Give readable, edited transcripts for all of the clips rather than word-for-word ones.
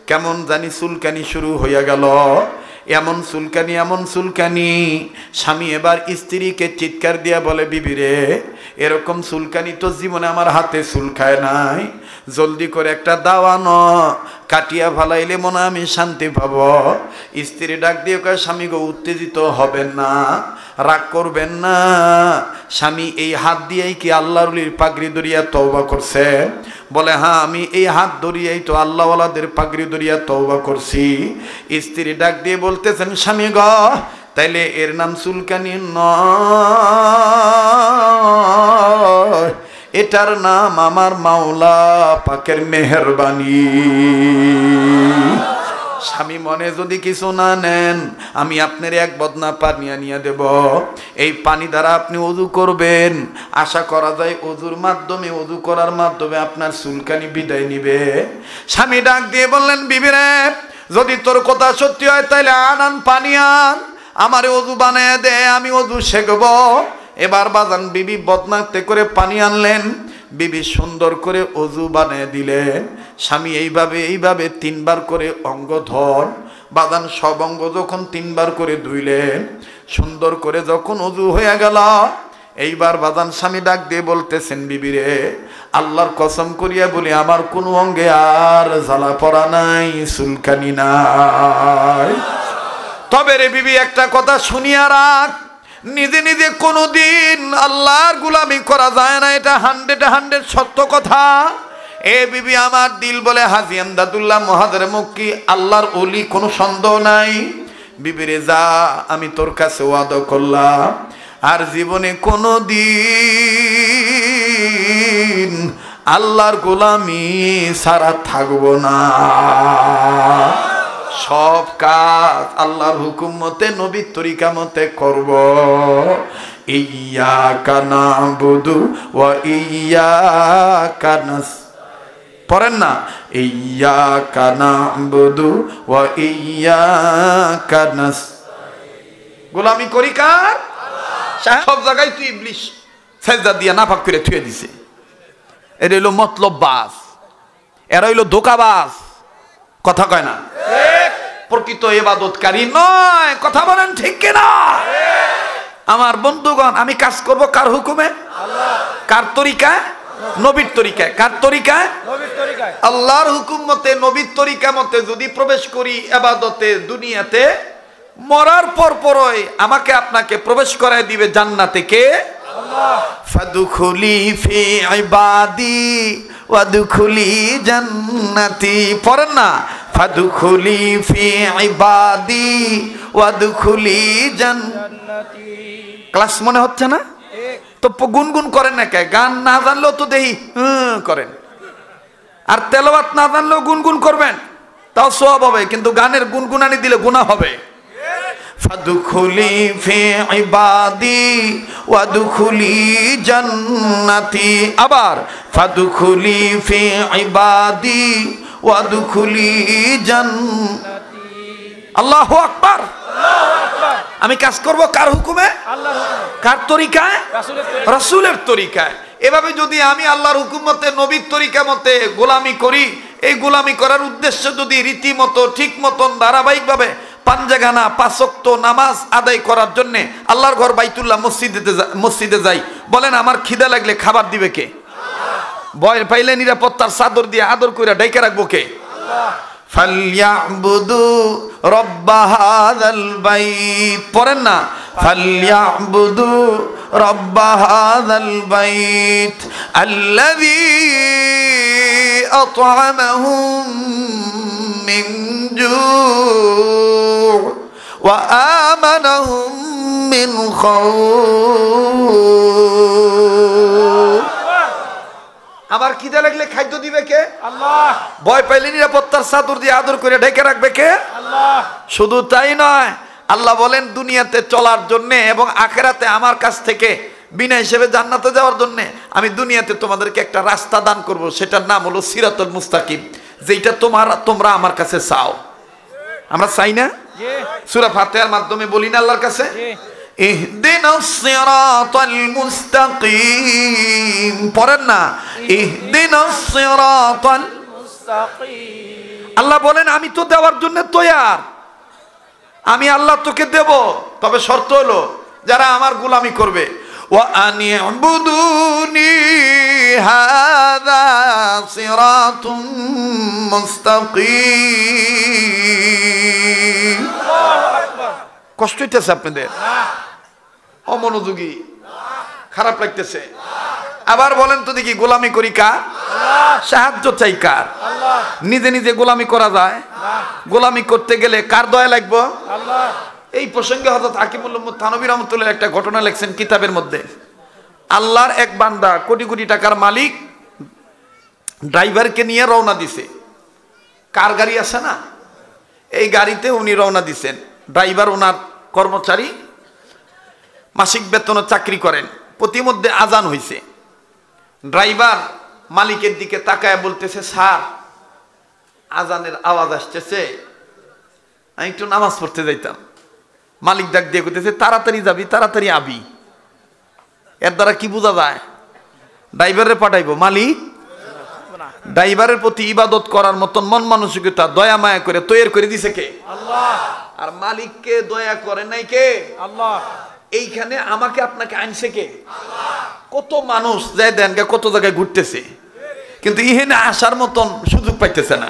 কেমন জানি চুলকানি শুরু হইয়া গেল। এমন চুলকানি। স্বামী এবার স্ত্রীকে চিৎকার দিয়া বলে, বিবি রে, এরকম চুলকানি তো জীবনে আমার হাতে চুলকায় নাই, জলদি করে একটা দাওয়ান কাটিয়া ফালাইলে মনে আমি শান্তি পাব। স্ত্রী ডাক দিয়ে কয়, স্বামী গো, উত্তেজিত হবেন না, রাগ করবেন না। স্বামী এই হাত দিয়েই কি আল্লাহর ওলির পাগড়ি ধরিয়া তওবা করছে? বলে, হ্যাঁ, আমি এই হাত ধরিয়েই তো আল্লাহওয়ালাদের পাগড়ি ধরিয়া তওবা করছি। স্ত্রী ডাক দিয়ে বলতেছেন, স্বামী গ, তাইলে এর নাম চুলকানি নয়, এটার নাম আমার মাওলা পাকের মেহেরবানি। স্বামী মনে যদি কিছু না নেন, আমি আপনার এক বদনা পানি আনিয়া দেব। এই পানি দ্বারা আপনি ওযু করবেন। আশা করা যায় ওযুর মাধ্যমে, ওযু করার মাধ্যমে আপনার চুলকানি বিদায় নিবে। স্বামী ডাক দিয়ে বললেন, বিবি রে, যদি তোর কথা সত্যি হয় তাইলে আনান পানি আন, আমারে ওযু বানায় দে, আমি ওযু শেখব। এবার বাজান বিবি বদনাতে করে পানি আনলেন, বিবি সুন্দর করে ওযু বানিয়ে দিলেন। স্বামী এইভাবে 3 বার করে অঙ্গ ধর বাদান, সব অঙ্গ যখন 3 বার করে ধুইলেন, সুন্দর করে যখন ওযু হয়ে গেল, এইবার বাদান স্বামী ডাক দিয়ে বলতেছেন, বিবি রে, আল্লাহর কসম করিয়া বলি, আমার কোনো অঙ্গে আর জ্বালা পড়া নাই, চুলকানি নাই। তবে রে বিবি, একটা কথা শুনিয়া রাখ, নিজে নিজে কোনোদিন আল্লাহর গোলামি করা যায় না, এটা 100% সত্য কথা। এ বিবি আমার, দিল বলে হাজী আমদাদুল্লাহ মহাদের মক্কি, আল্লাহর ওলি, কোনো সন্দেহ নাই। বিবিরে যা, আমি তোর কাছে ওয়াদা করলাম, আর জীবনে কোনোদিন আল্লাহর গোলামি ছাড়া থাকবো না। সব কাজ আল্লাহর হুকুম মতে, নবীর তরিকা মতে করব। ইয়্যাকা না'বুদু ওয়া ইয়্যাকা পড়েন না, ইয়্যাকা না'বুদু ওয়া ইয়্যাকা গোলামি করি কার? সব জায়গায় তুই ইবলিস সেজদা দিয়া নাফাক করে থুয়ে দিছে। এরা হইল মতলব বাস, এরা হইল ধোকাবাজ। কথা কয় না, প্রকৃত ইবাদতকারী নয়। কথা বলেন ঠিক কিনা? আমার বন্ধুগণ, আমি কাজ করব কার হুকুমে? কার তরিকায়? নবীর তরিকায়। কার তরিকায়? আল্লাহর হুকুম মতে, নবীর তরিকা মতে যদি প্রবেশ করি ইবাদতে দুনিয়াতে, মরার পরই আমাকে আপনাকে প্রবেশ করায় দিবে জান্নাতে কে? আল্লাহ। ফাদখুলি ফি ইবাদি ওয়াদখুলি জান্নাতি। পড়েন না, ফাদখুলি ফি ইবাদি ওয়াদখুলি জান্নাতি। ক্লাস মনে হচ্ছে না? তো গুনগুন করেন না কে? গান না জানলেও তো দেখি করেন, আর তেলাওয়াত না জানলেও গুনগুন করবেন, তাও সওয়াব হবে। কিন্তু গানের গুনগুনানি দিলে গুনাহ হবে। ফাদখুলি ফি ইবাদি ওয়াদখুলি জান্নাতি। আবার ফাদখুলি ফি ইবাদি ওয়াদখুলি জান্নাতি। আল্লাহু আকবার। আমি কাজ করব কার হুকুমে? আল্লাহর হুকুমে। কার তরিকায়? রাসূলের তরিকায়। এভাবে যদি আমি আল্লাহর হুকুম মতে, নবীর তরিকা মতে গোলামি করি, এই গোলামি করার উদ্দেশ্য যদি রীতিমতো ঠিক মতন ধারাবাহিকভাবে পাঞ্জাগানা 5 ওয়াক্ত নামাজ আদায় করার জন্য আল্লাহর ঘর বাইতুল্লাহ মসজিদে যাই, বলেন আমার খিদা লাগলে খাবার দিবে কে? ভয় পাইলে নিরাপত্তার চাদর দিয়ে আদর করে ডাইকে রাখবো কে? ফালইয়াবুদু রব্ব হাযাল বাইত। পড়েন না, ফালইয়াবুদু রব্ব হাযাল বাইত আল্লাযী আত'আমাহুম মিন জু' ওয়া আমানাহুম মিন খাউফ। আমার খিদা লাগলে খাদ্য দিবে কে? আল্লাহ। ভয় পাইলে নিরাপত্তার চাদর দিয়ে আদর করে ঢেকে রাখবে কে? আল্লাহ। শুধু তাই নয়, আল্লাহ বলেন দুনিয়াতে চলার জন্য এবং আখিরাতে আমার কাছ থেকে বিনা হিসেবে জান্নাতে যাওয়ার জন্য আমি দুনিয়াতে তোমাদেরকে একটা রাস্তা দান করব, সেটার নাম হলো সিরাতুল মুস্তাকিম, যেটা তোমরা আমার কাছে চাও। আমরা চাই না? সূরা ফাতিহার মাধ্যমে বলি না আল্লাহর কাছে, ইহদিনাস সিরাতাল মুস্তাকিম। পড়েন না, ইহদিনাস সিরাতাল মুস্তাকিম। আল্লাহ বলেন আমি তো দেওয়ার জন্য তৈয়ার, আমি আল্লাহ তোকে দেব, তবে শর্ত হলো যারা আমার গোলামি করবে। ওয়া আনি'বুদুনি হাযা সিরাতুম মুস্তাকিম। কষ্ট হইতেছে আপনাদের? অমনোযোগী, খারাপ লাগতেছে? আবার বলেন তো দেখি, গোলামি করি কার? সাহায্য চাই কার? নিজে নিজে গোলামি করা যায়? গোলামি করতে গেলে কার দয়া লাগবে? এই প্রসঙ্গে হযরত হাকিমুল উম্মত থানভী রাহমাতুল্লাহ একটা ঘটনা লিখছেন কিতাবের মধ্যে। আল্লাহর এক বান্দা, কোটি কোটি টাকার মালিক, ড্রাইভারকে নিয়ে রওনা দিছে। কার গাড়ি আছে না, এই গাড়িতে উনি রওনা দিছেন। ড্রাইভার ওনার কর্মচারী, মাসিক বেতনে চাকরি করেন। প্রতিমধ্যে আজান হইছে। ড্রাইভার মালিকের দিকে তাকায় বলতেছে, স্যার আজানের আওয়াজ আসতেছে, আমি একটু নামাজ পড়তে যাইতাম। মালিক ডাক দিয়ে কইতেছে, তাড়াতাড়ি যাবি, তাড়াতাড়ি আবি। এর দ্বারা কি বোঝা যায়? ড্রাইভারের পাঠাইবো মালিক? ড্রাইভারের প্রতি ইবাদত করার মতন মন মানসিকতা দয়া মায়া করে তৈরি করে দিছে কে? আল্লাহ। আর মালিককে দয়া করে নাই কে? আল্লাহ। এইখানে আমাকে আপনাকে আনছে কে? আল্লাহ। কত মানুষ যায় দেন কত জায়গায় ঘুরতেছে, কিন্তু ইহেনে আসার মতন সুযোগ পাইতেছে না।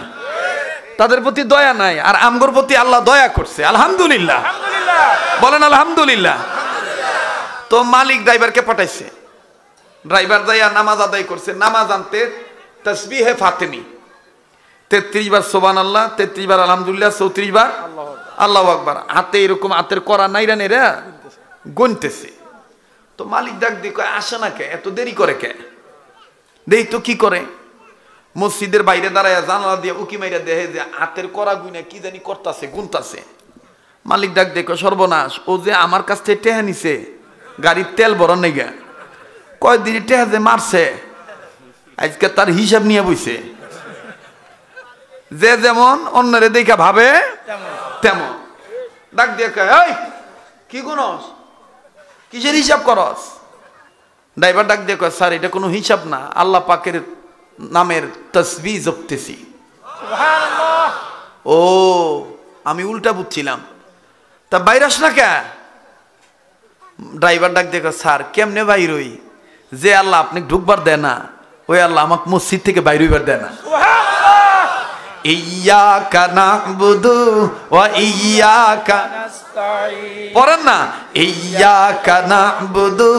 তাদের প্রতি দয়া নাই, আর আমগর প্রতি আল্লাহ দয়া করছে। আলহামদুলিল্লাহ, বলেন আলহামদুলিল্লাহ। তো মালিক ড্রাইভারকে পাঠাইছে। ড্রাইভার যাইয়া নামাজ আদায় করছে। নামাজ আনতে তাসবিহে ফাতেমি 33 বার সুবহানাল্লাহ, 33 বার আলহামদুলিল্লাহ, 34 বার আল্লাহু আকবার। হাতে এরকম হাতের করা নাইরা নেরা গুনতেছে। তো মালিক ডাক দিয়ে কয়, আসে না কে, এত দেরি করে কে? দেই তো কি করে? মসজিদের বাইরে দাঁড়ায় জানালা দিয়ে উকি মাইরা দেখে যে হাতের করা গুইনা কি জানি করতেছে, গুনতাছে। মালিক ডাক দিয়ে কয়, সর্বনাশ, ও যে আমার কাছ থেকে টেহা নিছে গাড়ির তেল ভরার নাইগা, কয়দিন টেহা যে মারছে, আজকে তার হিসাব নিয়ে বইছে। যে যেমন অন্যরে দেখা ভাবে তেমন। ডাক দিয়ে কয়, এই কি গুনস, কিসের হিসাব করস? ড্রাইভার ডাক দিয়ে কয়, স্যার এটা কোনো হিসাব না, আল্লাহ পাকের নামের তাসবিহ জপতেছি। সুবহানাল্লাহ। ও, আমি উল্টা বুঝছিলাম, তা বাইরাস না কে? ড্রাইভার ডাক দিয়ে কয়, স্যার কেমনে বাইর হই? যে আল্লাহ আপনি ঢুকবার দেয় না, ওই আল্লাহ আমাকে মসজিদ থেকে বাইর হইবার দেয় না। ইয়্যাকা না'বুদু ওয়া ইয়্যাকা নাস্তাঈন। পড়েন না, ইয়্যাকা না'বুদু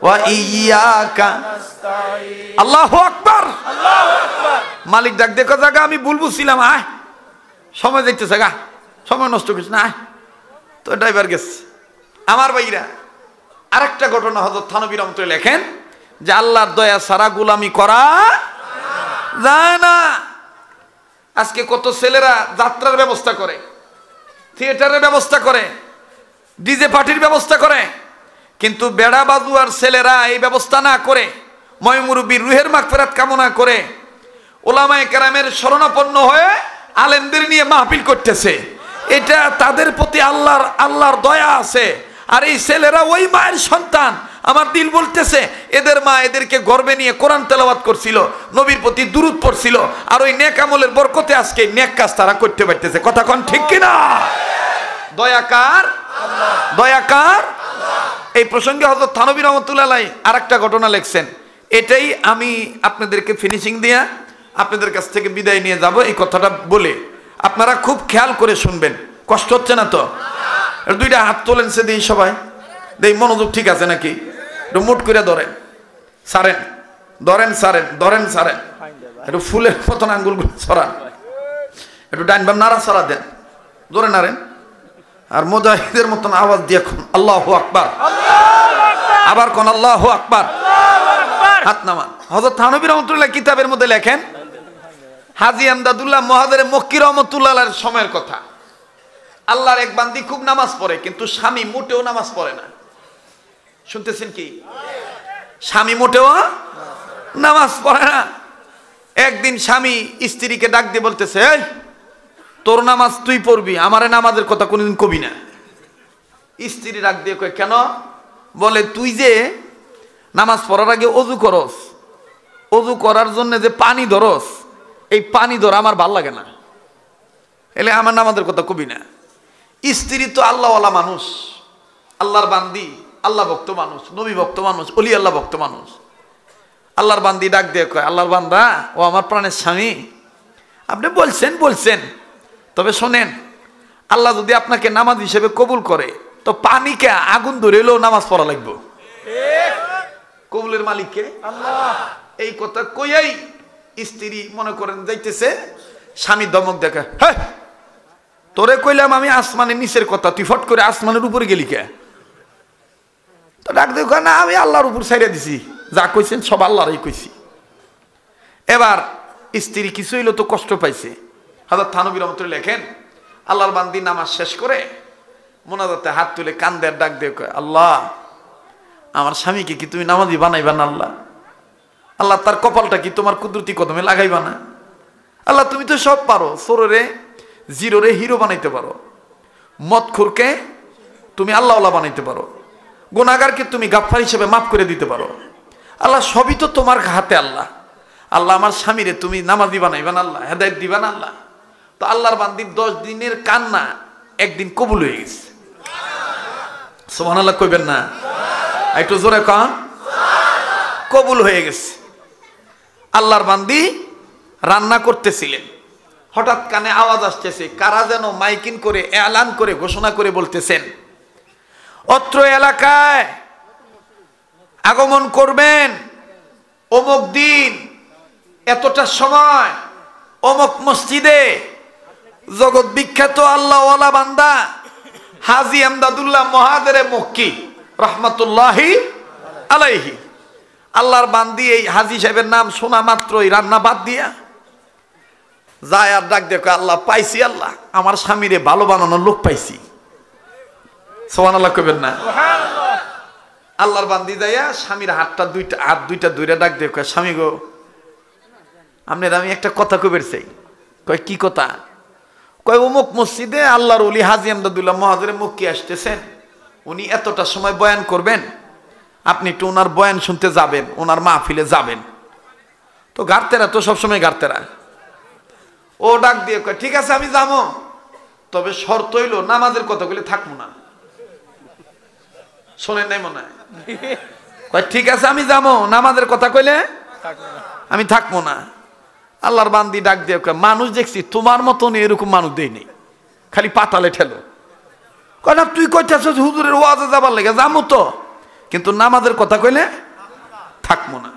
ওয়া ইয়্যাকা নাস্তাঈন। আল্লাহু আকবার, আল্লাহু আকবার। মালিক ডাক দেখো, জায়গা আমি ভুল বুঝছিলাম, আয় সময় যাইতেছে গা, সময় নষ্ট করিস না। তো ড্রাইভার গেছে। আমার ভাইরা, আরেকটা ঘটনা হযরত থানভী রাহমাতুল্লাহ লেখেন যে আল্লাহর দয়া ছাড়া গোলামি করা যায় না। আজকে কত ছেলেরা যাত্রার ব্যবস্থা করে, থিয়েটারের ব্যবস্থা করে, ডিজে পার্টির ব্যবস্থা করে, কিন্তু বেড়া বাজুয়ার ছেলেরা এই ব্যবস্থা না করে ময়মুরব্বির রুহের মাগফিরাত কামনা করে ওলামায়ে কেরামের শরণাপন্ন হয়ে আলেমদের নিয়ে মাহফিল করতেছে। এটা তাদের প্রতি আল্লাহর দয়া আছে। আর এই ছেলেরা ওই মায়ের সন্তান। আমার দিল বলতেছে এদের মা এদেরকে গর্বে নিয়ে কোরআন তেলাওয়াত করছিল, নবীর প্রতি দুরূদ পড়ছিল, আর ওই নেক আমলের বরকতে আজকে নেক কাজ তারা করতে পারতেছে। কথা কোন ঠিক কিনা? দয়াকার আল্লাহ, দয়াকার আল্লাহ। এই প্রসঙ্গে হযরত থানভী রাহমাতুল্লাহ আলাইহি আরেকটা ঘটনা লিখছেন। এটাই আমি আপনাদেরকে ফিনিশিং দিয়া আপনাদের কাছ থেকে বিদায় নিয়ে যাব। এই কথাটা বলে আপনারা খুব খেয়াল করে শুনবেন। কষ্ট হচ্ছে না তো? দুইটা হাত তোলেন সে দিই সবাই, দেই মনোযোগ ঠিক আছে নাকি? একটু মুট করে ধরেন, সারেন, ধরেন সারেন, ধরেন সারেন, একটু ফুলের মতন আঙ্গুলগুলো ছড়ান, একটু ডাইন বাম নাড়া ছড়া দেন, ধরে নাড়েন, আর মুজাহিদের মতন আওয়াজ দিয়ে কোন আল্লাহু আকবার, আবার কোন আল্লাহু আকবার, হাত নামান। হযরত থানভী রাহমাতুল্লাহ কিতাবের মধ্যে লেখেন, হাজী আমদাদুল্লাহ মুহাজিরে মক্কি রাহমাতুল্লাহর সময়ের কথা। আল্লাহর এক বান্দি খুব নামাজ পড়ে, কিন্তু স্বামী মোটেও নামাজ পড়ে না। শুনতেছেন কি? স্বামী মোটেও নামাজ পড়ে না। একদিন স্বামী স্ত্রীকে ডাক দিয়ে বলতেছে, এই তোর নামাজ তুই পড়বি, আমারে নামাজের কথা কোনোদিন কবি না। স্ত্রী ডাক দিয়ে কয়, কেন? বলে, তুই যে নামাজ পড়ার আগে অজু করস, অজু করার জন্য যে পানি ধরস, এই পানি ধরা আমার ভাল লাগে না। এলে আমার নামাজের কথা কবি না। স্ত্রী তো আল্লাহওয়ালা মানুষ, আল্লাহর বান্দি, আল্লাহ ভক্ত মানুষ, নবী ভক্ত মানুষ, অলি আল্লাহ ভক্ত মানুষ। আল্লাহর বান্দি ডাক দিয়ে কয়, আল্লাহর বান্দা, ও আমার প্রাণের স্বামী, আপনি বলছেন, তবে শোনেন, আল্লাহ যদি আপনাকে নামাজ হিসেবে কবুল করে তো পানিকে আগুন ধরে এলেও নামাজ পড়া লাগবে। কবুলের মালিককে আল্লাহ। এই কথা কইয়াই স্ত্রী মনে করেন যাইতেছে, স্বামী ধমক দেখে, হ্যাঁ তোরে কইলাম আমি আসমানের নিচের কথা, তুই ফট করে আসমানের উপরে গেলি কে? তো ডাক দেখ, না আমি আল্লাহর উপর ছাইড়া দিছি, যা কইছেন সব আল্লাহরই কইছি। এবার স্ত্রী কিছু হইলো তো কষ্ট পাইছে। হযরত থানবী রাহমাতুল্লাহ লেখেন, আল্লাহর বান্দি নামাজ শেষ করে মোনাজাতে হাত তুলে কান্দের ডাক দিয়ে কয়, আল্লাহ আমার স্বামীকে কি তুমি নামাজি বানাইবা না? আল্লাহ আল্লাহ তার কপালটা কি তোমার কুদরতি কদমে লাগাইবা না? আল্লাহ তুমি তো সব পারো, সররে জিরোরে হিরো বানাইতে পারো, মদখোরকে তুমি আল্লাহওয়ালা বানাইতে পারো, গুনাহগারকে তুমি গাফফার হিসেবে মাফ করে দিতে পারো। আল্লাহ সবই তো তোমার হাতে। আল্লাহ আল্লাহ আমার স্বামীরে তুমি নামাজি বানাইবা না? আল্লাহ হেদায়েত দিবা না? আল্লাহ তো আল্লাহর বান্দির 10 দিনের কান্না একদিন কবুল হয়ে গেছে। সুবহানাল্লাহ কইবেন না? একটু জোরে কন। কবুল হয়ে গেছে। আল্লাহর বান্দি রান্না করতেছিলেন, হঠাৎ কানে আওয়াজ আসতেছে, কারা যেন মাইকিং করে এলান করে ঘোষণা করে বলতেছেন, অত্র এলাকায় আগমন করবেন অমুক দিন এতটা সময় অমুক মসজিদে জগৎ বিখ্যাত আল্লাহওয়ালা বান্দা হাজী আমদাদুল্লাহ মুহাজিরে মক্কি রাহমাতুল্লাহি আলাইহি। আল্লাহর বান্দি এই হাজী সাহেবের নাম শোনা মাত্রই রান্না বাদ দিয়া যায় আর ডাক দেখো, আল্লাহ পাইছি, আল্লাহ আমার স্বামীরে ভালো বানানোর লোক পাইছি। সুবহানাল্লাহ কইবেন না? আল্লাহর বান্দি যাইয়া স্বামীর হাত দুইটা ধইরা ডাক দেখো, স্বামী গো আপনার আমি একটা কথা কইবার চাই। কয় কি কথা? কয় অমুক মসজিদে আল্লাহর ওলি হাজী আমদাদুল্লাহ মুহাজিরে মক্কি আসতেছেন, উনি এতটা সময় বয়ান করবেন, আপনি একটু ওনার বয়ান শুনতে যাবেন, ওনার মাহফিলে যাবেন। তো গার্তেরা তো সবসময় গার্তেরা, ও ডাক দিয়ে কয় ঠিক আছে আমি যাবো, তবে শর্ত হইল নামাজের কথা বলে থাকবো না। শোনেন নাই মনে হয়? কয় ঠিক আছে আমি যাবো, নামাজের কথা কইলে আমি থাকবো না। আল্লাহর বান্দি ডাক দিয়ে কয়, মানুষ দেখছি তোমার মতন এরকম মানুষ দেই নেই, খালি পাতালে ঠেলো। কয় না তুই কইতেছ হুজুরের ওয়াজে যাবার লাগে, যাবো তো, কিন্তু নামাজের কথা কইলে থাকবো না।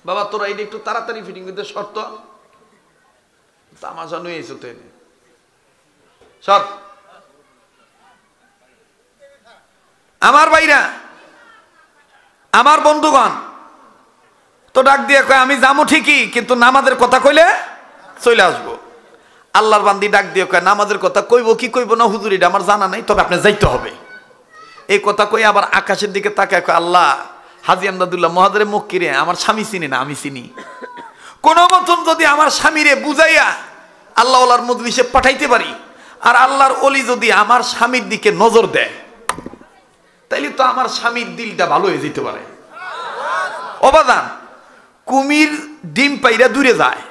বাবা তোরা এটা একটু তাড়াতাড়ি ফিটিং দিতে, শর্ত তামাশা নিয়ে এসো তো এনে সব। আমার ভাইরা, আমার বন্ধুগণ, তো ডাক দিয়ে কয় আমি যাবো ঠিকই, কিন্তু নামাজের কথা কইলে চলে আসবো। আল্লাহর বান্দি ডাক দিয়ে কয় নামাজের কথা কইব কি কইব না হুজুর এটা আমার জানা নাই, তবে আপনি যাইতে হবে। এই কথা কই আবার আকাশের দিকে তাকায় কয়, আল্লাহ হাজী আমদাদুল্লাহ মুহাজিরে মক্কি রে আমার স্বামী চিনি না, আমি চিনি। কোন মতন যদি আমার স্বামীরে বুঝাইয়া আল্লাহ ওয়ালার মজলিসে পাঠাইতে পারি, আর আল্লাহর ওলি যদি আমার স্বামীর দিকে নজর দেয়, তাইলে তো আমার স্বামীর দিলটা ভালো হয়ে যেতে পারে। অবাদান কুমির ডিম পাইরা দূরে যায়,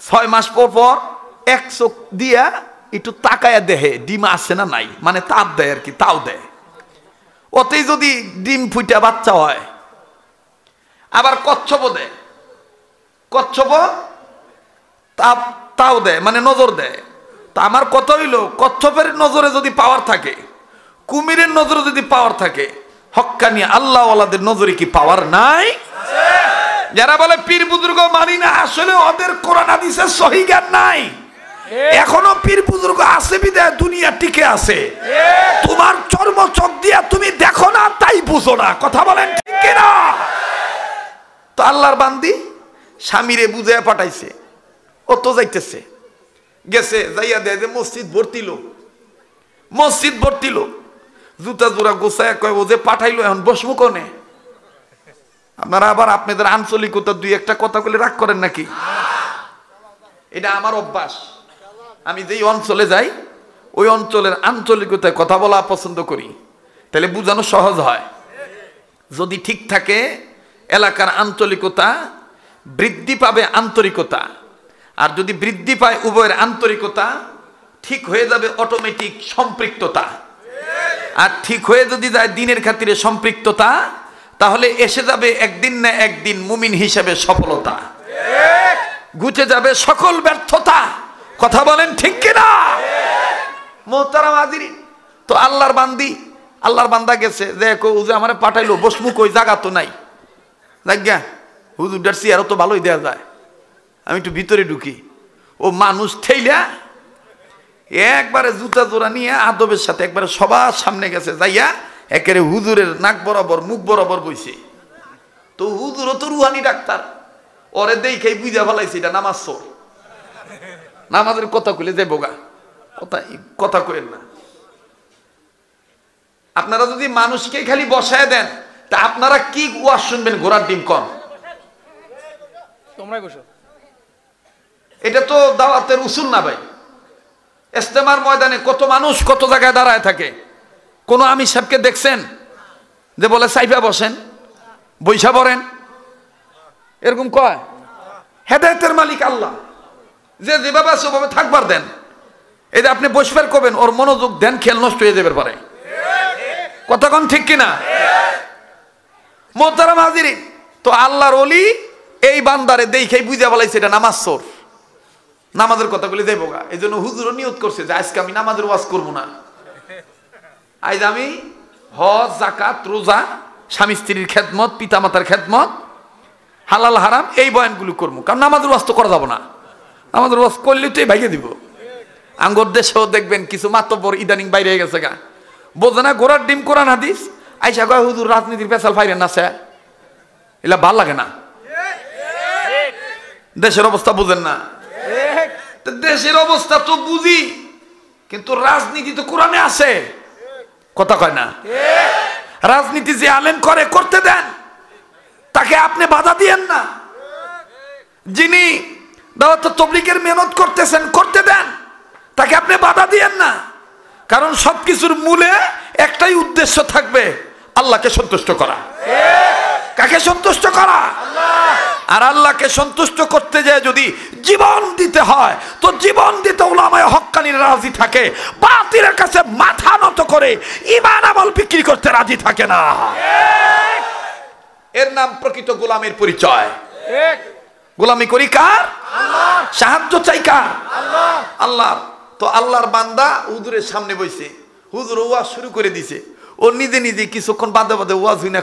6 মাস পর পর এক চোখ দিয়া একটু তাকায়া দেহে ডিম আছে না নাই, মানে তাপ দেয় আর কি, তাও দেয়। ওতেই যদি ডিম ফুইটা বাচ্চা হয়। আবার কচ্ছপ দেয়, কচ্ছপ তাও দেয়, মানে নজর দেয়। তা আমার কথা হইল, কচ্ছপের নজরে যদি পাওয়ার থাকে, কুমিরের নজরে যদি পাওয়ার থাকে, হক্কানি আল্লাহওয়ালাদের নজরে কি পাওয়ার নাই? যারা বলে পীর বুজুর্গ মানি না, আসলে ওদের কোরআন হাদিসের সহি জ্ঞান নাই। এখনো পীর বুজুর্গ আছে বিদায় দুনিয়া টিকে আছে। তোমার চর্ম চোখ দিয়া তুমি দেখো না, তাই বুঝো না। কথা বলেন ঠিক কিনা? তো আল্লাহর বান্দি স্বামীরে বুঝাইয়া পাঠাইছে, ও তো যাইতেছে, গেছে যাইয়া দেয় যে মসজিদ ভর্তি লোক, মসজিদ ভর্তি লোক, জুতা জোড়া গোছায় কয় ও যে পাঠাইলো এখন বসবো কোনে? আপনারা আবার আপনাদের আঞ্চলিকতা দুই একটা কথা বলে রাগ করেন নাকি? এটা আমার অভ্যাস, আমি যেই অঞ্চলে যাই ওই অঞ্চলের আঞ্চলিকতায় কথা বলা পছন্দ করি, তাহলে বুঝানো সহজ হয়। যদি ঠিক থাকে এলাকার আঞ্চলিকতা বৃদ্ধি পাবে, আন্তরিকতা। আর যদি বৃদ্ধি পায় উভয়ের আন্তরিকতা, ঠিক হয়ে যাবে অটোমেটিক সম্পৃক্ততা। আর ঠিক হয়ে যদি যায় দিনের খাতিরে সম্পৃক্ততা, তাহলে এসে যাবে একদিন না একদিন মুমিন হিসেবে সফলতা, ঘুচে যাবে সকল ব্যর্থতা। কথা বলেন ঠিক কিনা? মোহতারাম হাজিরিন, তো আল্লাহর বান্দা গেছে, দেখো হুজুর আমারে পাঠাইলো, বসমুখ ওই জায়গা তো নাই, জায়গা হুজুরটার চেয়ারও তো ভালোই দেওয়া যায়, আমি একটু ভিতরে ঢুকি। ও মানুষ ঠেইলা একবারে জুতা জোড়া নিয়ে আদবের সাথে একবারে সবার সামনে গেছে, যাইয়া একেবারে হুজুরের নাক বরাবর মুখ বরাবর বইছে। তো হুজুরও তো রুহানি ডাক্তার, ওরে দেখেই বুঝা ফেলাইছে এটা নামাজ চোর, নামাজের কথা কইলে যাই বোগা, কথা কইেন না। আপনারা যদি মানুষকে খালি বসায় দেন, তা আপনারা কি ওয়াজ শুনবেন? ঘোড়ার ডিম কম। তোমরাই বসো। এটা তো দাওয়াতের উসুল না ভাই। ইজতেমার ময়দানে কত মানুষ কত জায়গায় দাঁড়ায় থাকে, কোন আমির সাহেবকে দেখছেন যে বলে সাইফা বসেন, বৈশা পড়েন? এরকম কয়? হেদায়েতের মালিক আল্লাহ, যে যেভাবে আছে ওভাবে থাকবার দেন। এই যে আপনি বসবার করবেন, ওর মনোযোগ দেন, খেয়াল নষ্ট হয়ে যাবে পারে। কথা কোন ঠিক কিনা? মোহতারাম হাজিরিন, তো আল্লাহর ওলি এই বান্দারে দেখেই বুঝা বলাইছে এটা নামাজ চোর, নামাজের কথা বলে যাইব গা। এই জন্য হুজুরও নিয়ত করছে যে আজকে আমি নামাজের ওয়াজ করবো না, আজ আমি হজ যাকাত রোজা স্বামী স্ত্রীর খেদমত পিতামাতার খেদমত হালাল হারাম এই বয়ানগুলো করবো, কারণ নামাজের ওয়াজ তো করা যাব না। নামাজের ওয়াজ করলে তো ভাইগে দিব। আঙ্গর দেশেও দেখবেন কিছু মাতব্বর ইদানিং বাইরে গেছে গা, বোঝে না ঘোড়ার ডিম কোরআন হাদিস, আইসা কয় হুজুর রাজনীতির পেশাল ফাইরেন না, সে এলা ভাল লাগে না। দেশের অবস্থা বুঝেন না? দেশের অবস্থা তো বুঝি, কিন্তু রাজনীতি তো কোরআনে আছে। কথা কয় না? রাজনীতি যে আলেম করে করতে দেন, তাকে আপনি বাধা দিয়েন না। যিনি দাওয়াত তাবলীগের মেহনত করতেছেন করতে দেন, তাকে আপনি বাধা দিয়েন না। কারণ সবকিছুর মূলে একটাই উদ্দেশ্য থাকবে, আল্লাহকে সন্তুষ্ট করা। কাকে সন্তুষ্ট করা? আর আল্লাহকে সন্তুষ্ট করতে যায় যদি জীবন দিতে হয়, তো জীবন দিতে উলামায়ে হক্কানির রাজি থাকে, বাতিলের কাছে মাথা নত করে ঈমান আমল বিক্রি করতে রাজি থাকে না। এর নাম প্রকৃত গোলামের পরিচয়। গোলামি করি কার? আল্লাহ। সাহায্য চাই কার? আল্লাহ। আল্লাহ। তো আল্লাহর বান্দা হুজুরের সামনে বসে, হুজুর ওয়াজ শুরু করে দিছে, ও নিজে নিজে কিছুক্ষণ বাদে বাদে ওয়াজ হই না,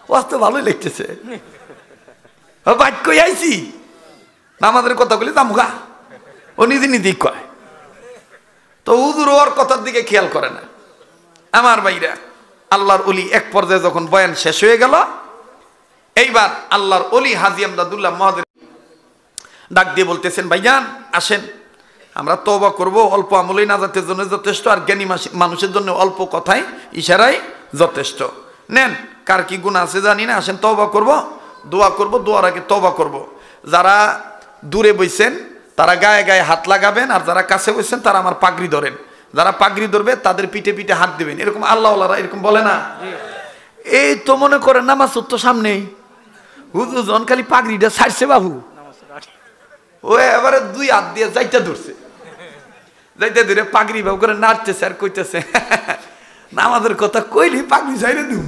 ওয়াজ তো ভালোই লাগতেছে, বাক্যই আইছি নামাজের কথা বলে দামুগা, ও নিজে নিজেই কয়। তো হুজুর ওর কথার দিকে খেয়াল করে না। আমার ভাইরা, আল্লাহর ওলি এক পর্যায়ে যখন বয়ান শেষ হয়ে গেল, এইবার আল্লাহর ওলি হাজী আমদাদুল্লাহ মহাদের ডাক দিয়ে বলতেছেন, ভাইজান আসেন, আমরা তওবা করব, অল্প আমলেই নাজাতের জন্য যথেষ্ট, আর জ্ঞানী মানুষের জন্য অল্প কথাই ইশারাই যথেষ্ট। নেন, কার কি গুনাহ আছে জানি না, আসেন তওবা করব, দোয়া করব, দোয়ার আগে তওবা করব। যারা দূরে বইছেন তারা গায়ে গায়ে হাত লাগাবেন, আর যারা কাছে বইছেন তারা আমার পাগড়ি ধরেন, যারা পাগড়ি ধরবে তাদের পিঠে পিঠে হাত দিবেন। এরকম আল্লাহওয়ালারা এরকম বলে না? এই তো মনে করেন নামাজ তো সামনেই, হুজুর জন খালি পাগড়িটা ছাড়ছে বাবু, ও এবারে দুই হাত দিয়ে যাইতে ধরছে, যাইতে ধরে পাগড়ি বাবু করে নাড়তেছে আর কইতেছে, নামাজের কথা কইলি পাগড়ি ছাইরে দিব,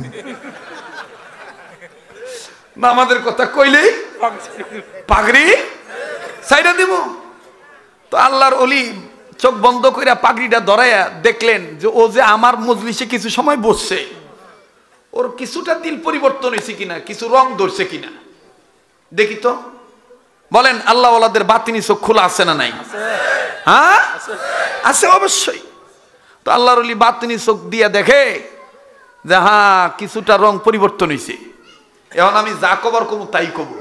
নামাজের কথা কইলেই পাগড়ি ছাইরে দিব। তো আল্লাহর ওলি চোখ বন্ধ কইরা পাগড়িটা ধরাইয়া দেখলেন যে ও যে আমার মজলিসে কিছু সময় বসছে, ওর কিছুটা দিল পরিবর্তন হয়েছে কিনা, কিছু রং ধরছে কিনা দেখি তো। বলেন আল্লাহ ওয়ালাদের বাতিনি চোখ খোলা আছে না নাই? হ্যাঁ আছে, অবশ্যই। তো আল্লাহর ওলি বাতিনি চোখ দিয়া দেখে যে হ্যাঁ কিছুটা রং পরিবর্তন হয়েছে, এখন আমি যা কবার কব তাই কব।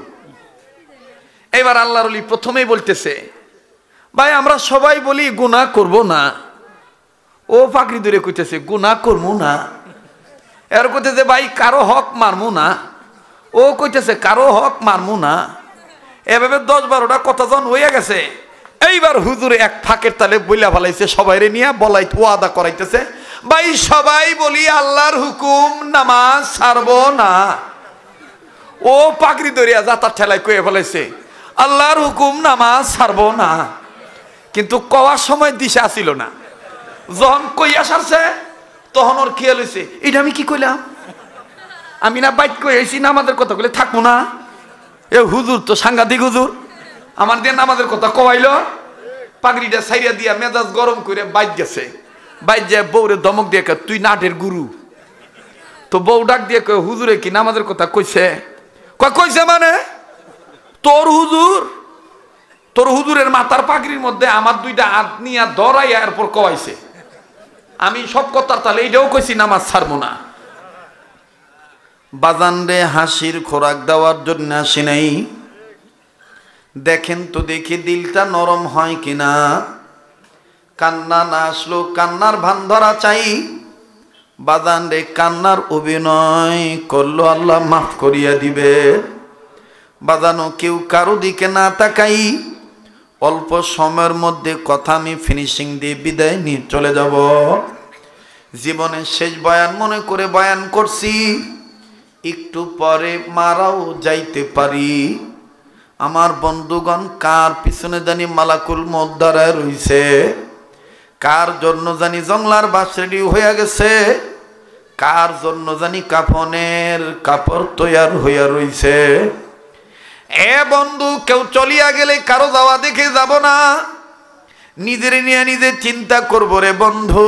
এবার আল্লাহর ওলি প্রথমেই বলতেছে, ভাই আমরা সবাই বলি গুনাহ করব না, ও পাগড়ি ধরে কইতেছে গুনাহ করবো না। এর কইতেছে ভাই কারো হক মারমু না, ও কইতেছে কারো হক মারমু না। এভাবে 10-12টা কথা যখন হইয়া গেছে, এইবার হুজুরে এক ফাঁকের তালে বইলা ফেলাইছে, সবাইরে নিয়ে বলাই ওয়াদা করাইতেছে, ভাই সবাই বলি আল্লাহর হুকুম নামাজ ছাড়বো না। ও পাগড়ি ধরিয়া যাতার ঠেলায় কয়ে ফেলাইছে, আল্লাহর হুকুম নামাজ ছাড়বো না, কিন্তু কওয়ার সময় দিশা আসিল না। যখন কইয়া সারছে তখন ওর খেয়াল হয়েছে, এটা আমি কি কইলাম, আমি না বাইক কই আইছি নামাজের কথা বলে থাকবো না। এ হুজুর তো সাংঘাতিক হুজুর, আমার দিয়ে নামাজের কথা কওয়াইল, পাগড়িটা সাইরা দিয়া মেজাজ গরম করে বাইক গেছে। বাইক যায় বউরে ধমক দিয়ে কয়, তুই নাটের গুরু। তো বউ ডাক দিয়ে কয়, হুজুরে কি নামাজের কথা কইছে? কইছে মানে তোর হুজুরের মাথার পাগড়ির মধ্যে আমার দুইটা হাত নিয়ে ধরাইয়া এরপর কওয়াইছে। আমি সব কথার তাহলে এইটাও কইছি নামাজ ছাড়বো না। বাজান রে, হাসির খোরাক দেওয়ার জন্য আসি নাই, দেখেন তো দেখি দিলটা নরম হয় কিনা। কান্না না আসলো, কান্নার ভান ধরা চাই। বাজান রে, কান্নার অভিনয় করলো আল্লাহ মাফ করিয়া দিবে। বাজানো কেউ কারো দিকে না তাকাই, অল্প সময়ের মধ্যে কথা আমি ফিনিশিং দিয়ে বিদায় নিয়ে চলে যাব। জীবনের শেষ বয়ান মনে করে বয়ান করছি, একটু পরে মারাও যাইতে পারি। আমার বন্ধুগণ, কার পিছনে জানি মালাকুল মউত দাঁড়ায় রইছে, কার জন্য জানি জংলার বাস রেডি হইয়া গেছে, কার জন্য জানি কাফনের কাপড় তৈয়ার হইয়া রইছে। এ বন্ধু, কেউ চলিয়া গেলে কারো যাওয়া দেখে যাব না, নিজের নিয়ে নিজে চিন্তা করবো রে বন্ধু।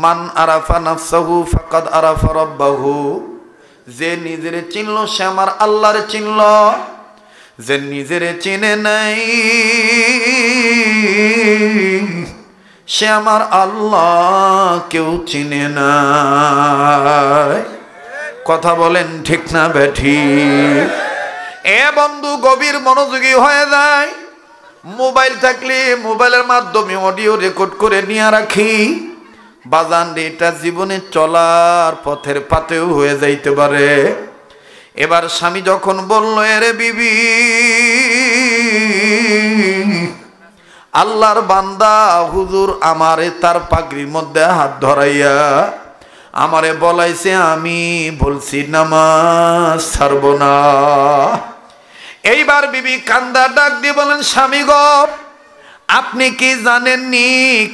মান আরাফা নাফসাহু ফাকাদ আরাফা রাব্বাহু, যে নিজেরে চিনল সে আমার আল্লাহরে চিনল, যে নিজেরে চিনে নাই সে আমার আল্লাহ কেউ চিনে নাই। কথা বলেন ঠিক না বেঠি? এ বন্ধু, গভীর মনোযোগী হয়ে যায়। মোবাইল থাকলে মোবাইলের মাধ্যমে অডিও রেকর্ড করে নিয়ে রাখি। বাজান, এটা জীবনে চলার পথের পাতেও হয়ে যাইতে পারে। এবার স্বামী যখন বলল, এরে বিবি, আল্লাহর বান্দা হুজুর আমারে তার পাগড়ির মধ্যে হাত ধরাইয়া আমারে বলাইছে, আমি বলছি নামাজ ছাড়ব না। এইবার বিবি কান্দা ডাক দিয়ে বলেন, স্বামী গো, আপনি কি জানেননি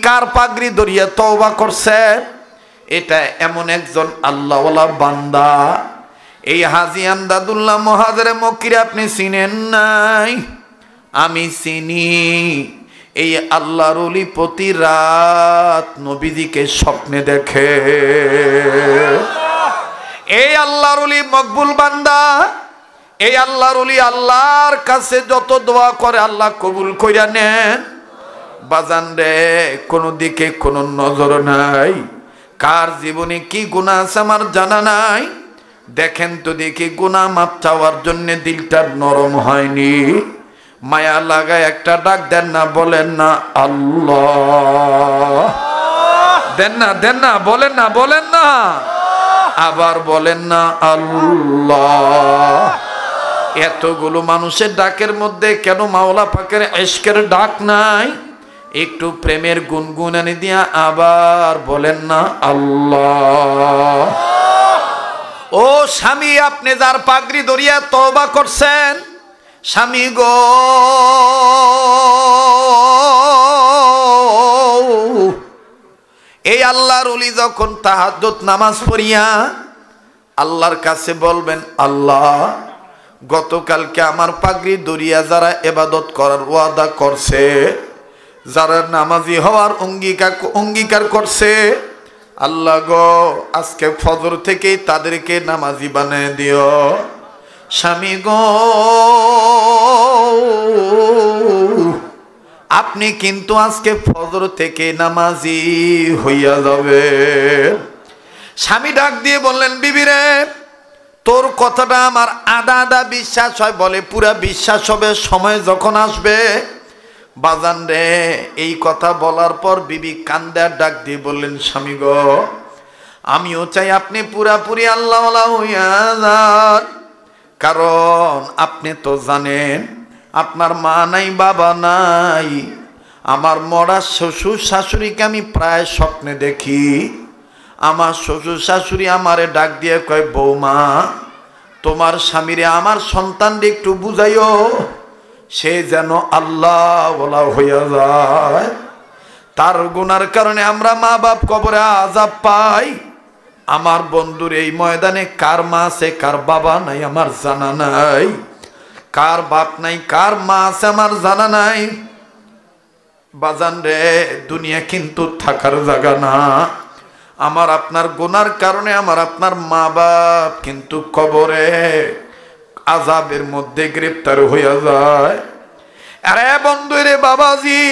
কার পাগড়ি ধরিয়া তওবা করছে? এটা এমন একজন আল্লাহওয়ালা বান্দা। এই হাজী আমদাদুল্লাহ মুহাজিরে মক্কিরে আপনি চিনেন নাই? আমি চিনি। এই আল্লাহর ওলি প্রতি রাত নবীজিকে স্বপ্নে দেখে। এই আল্লাহর ওলি মকবুল বান্দা। এই আল্লাহর ওলি আল্লাহর কাছে যত দোয়া করে আল্লাহ কবুল কইরা নেন। বাজান রে, কোনো দিকে কোনো নজর নাই। কার জীবনে কি গুনাহ আছে আমার জানা নাই। দেখেন তো দেখি, গুনাহ মাপ চাওয়ার জন্য দিলটা নরম হয়নি? মায়া লাগায় একটা ডাক দেন না, বলেন না আল্লাহ। দেন না, দেন না, বলেন না, বলেন না, আবার বলেন না আল্লাহ। এতগুলো মানুষের ডাকের মধ্যে কেন মাওলা পাকের ইশকের ডাক নাই? একটু প্রেমের গুনগুনানি দিয়া আবার বলেন না আল্লাহ। ও স্বামী, আপনি যার পাগড়ি ধরিয়া তওবা করছেন, স্বামী গো, এই আল্লাহর ওলি যখন তাহাজ্জুদ নামাজ পড়িয়া আল্লাহর কাছে বলবেন, আল্লাহ, গতকালকে আমার পাগড়ি ধরিয়া যারা ইবাদত করার ওয়াদা করছে, যারা নামাজি হওয়ার অঙ্গীকার করছে, আল্লাহ গো, আজকে ফজর থেকেই তাদেরকে নামাজি বানিয়ে দিও। স্বামী গো, আপনি কিন্তু আজকে ফজর থেকে নামাজি হইয়া যাবে। স্বামী ডাক দিয়ে বললেন, বিবি রে, তোর কথাটা আমার আধা আধা বিশ্বাস হয়, বলে পুরা বিশ্বাস হবে সময় যখন আসবে। বাজান রে, এই কথা বলার পর বিবি কান্দা ডাক দিয়ে বললেন, স্বামী গো, আমিও চাই আপনি পুরাপুরি আল্লাহওয়ালা হইয়া যান। কারণ আপনি তো জানেন আপনার মা নাই, বাবা নাই। আমার মরা শ্বশুর শাশুড়িকে আমি প্রায় স্বপ্নে দেখি। আমার শ্বশুর শাশুড়ি আমারে ডাক দিয়ে কয়, বৌমা, তোমার স্বামীরে আমার সন্তানরে একটু বুঝাইও। সে যেন আল্লাহ বলা হইয়া যায়। তার গুনার কারণে আমরা মা বাপ কবরে আযাব পাই। আমার বন্ধুর এই ময়দানে কার মা আছে কার বাবা নাই আমার জানা নাই, কার বাপ নাই কার মা আছে আমার জানা নাই। বাজান রে, দুনিয়া কিন্তু থাকার জায়গা না। আমার আপনার গুনার কারণে আমার আপনার মা বাপ কিন্তু কবরে আযাবের মধ্যে গ্রেফতার হইয়া যায়। আরে বন্ধু রে বাবাজি,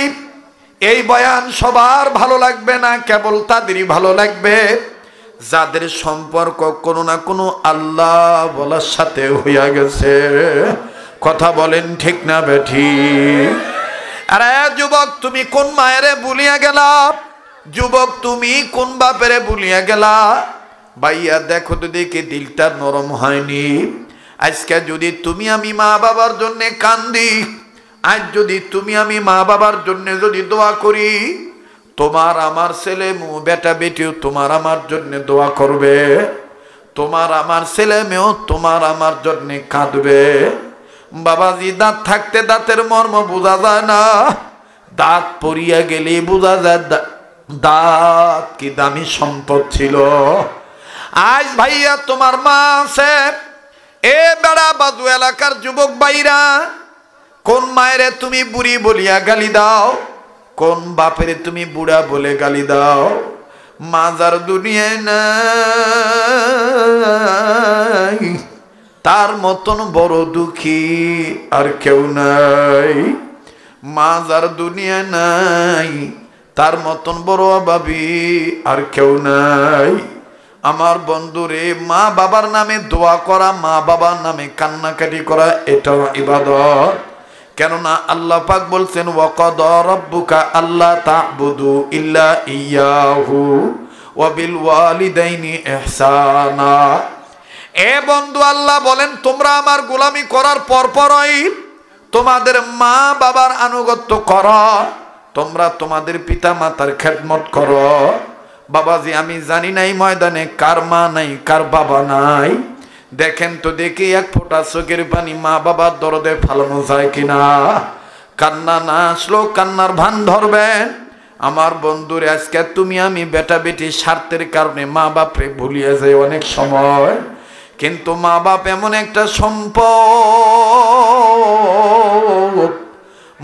এই বয়ান সবার ভালো লাগবে না, কেবল তাদেরই ভালো লাগবে যাদের সম্পর্ক কোনো না কোনো আল্লাহ বলার সাথে হইয়া গেছে। কথা বলেন ঠিক না বেঠিক? আরে যুবক, তুমি কোন মায়েরে ভুলিয়া গেলা? যুবক, তুমি কোন বাপেরে ভুলিয়া গেলা? ভাইয়া দেখো তো দেখি দিলটা নরম হয়নি। আজকে যদি তুমি আমি মা বাবার জন্য কান্দি, আজ যদি তুমি আমি মা বাবার জন্য যদি দোয়া করি, তোমার আমার ছেলে বেটা বেটিও তোমার আমার জন্য দোয়া করবে। তোমার আমার ছেলে মেয়েও তোমার আমার জন্য কাঁদবে। বাবাজি, দাঁত থাকতে দাঁতের মর্ম বোঝা যায় না, দাঁত পড়িয়া গেলে বোঝা যায় দাঁত কি দামি সম্পদ ছিল। আজ ভাইয়া তোমার মা আছে। এ বেড়া বাজু এলাকার যুবক ভাইরা, কোন মায়েরে তুমি বুড়ি বলিয়া গালি দাও? কোন বাপেরে তুমি বুড়া বলে গালি দাও? মাজার দুনিয়ায় নাই, তার মতন বড় দুঃখী আর কেউ নাই। মাজার দুনিয়া নাই, তার মতন বড় অভাবী আর কেউ নাই। আমার বন্ধুরে, মা বাবার নামে দোয়া করা, মা বাবার নামে কান্নাকাটি করা, এটা ইবাদত। কেননা আল্লাহ পাক বলছেন, ওয়াকাদা রাব্বুকা আল্লা তা'বুদু ইল্লা ইয়াহু ওয়া বিল ওয়ালিদাইনি ইহসানা। এ বন্ধু, আল্লাহ বলেন তোমরা আমার গোলামি করার পরপরই তোমাদের মা বাবার আনুগত্য করো, তোমরা তোমাদের পিতা মাতার খেদমত করো। বাবাজি, আমি জানি নাই ময়দানে কার মা নাই কার বাবা নাই। দেখেন তো দেখি এক ফোঁটা চোখের পানি মা বাবার দরদে ফালানো যায় কিনা। কান্না না আসলো কান্নার ভান ধরবেন। আমার বন্ধুরে, আজকে তুমি আমি বেটা বেটি স্বার্থের কারণে মা বাপরে ভুলিয়ে যাই অনেক সময়। কিন্তু মা বাপ এমন একটা সম্পদ,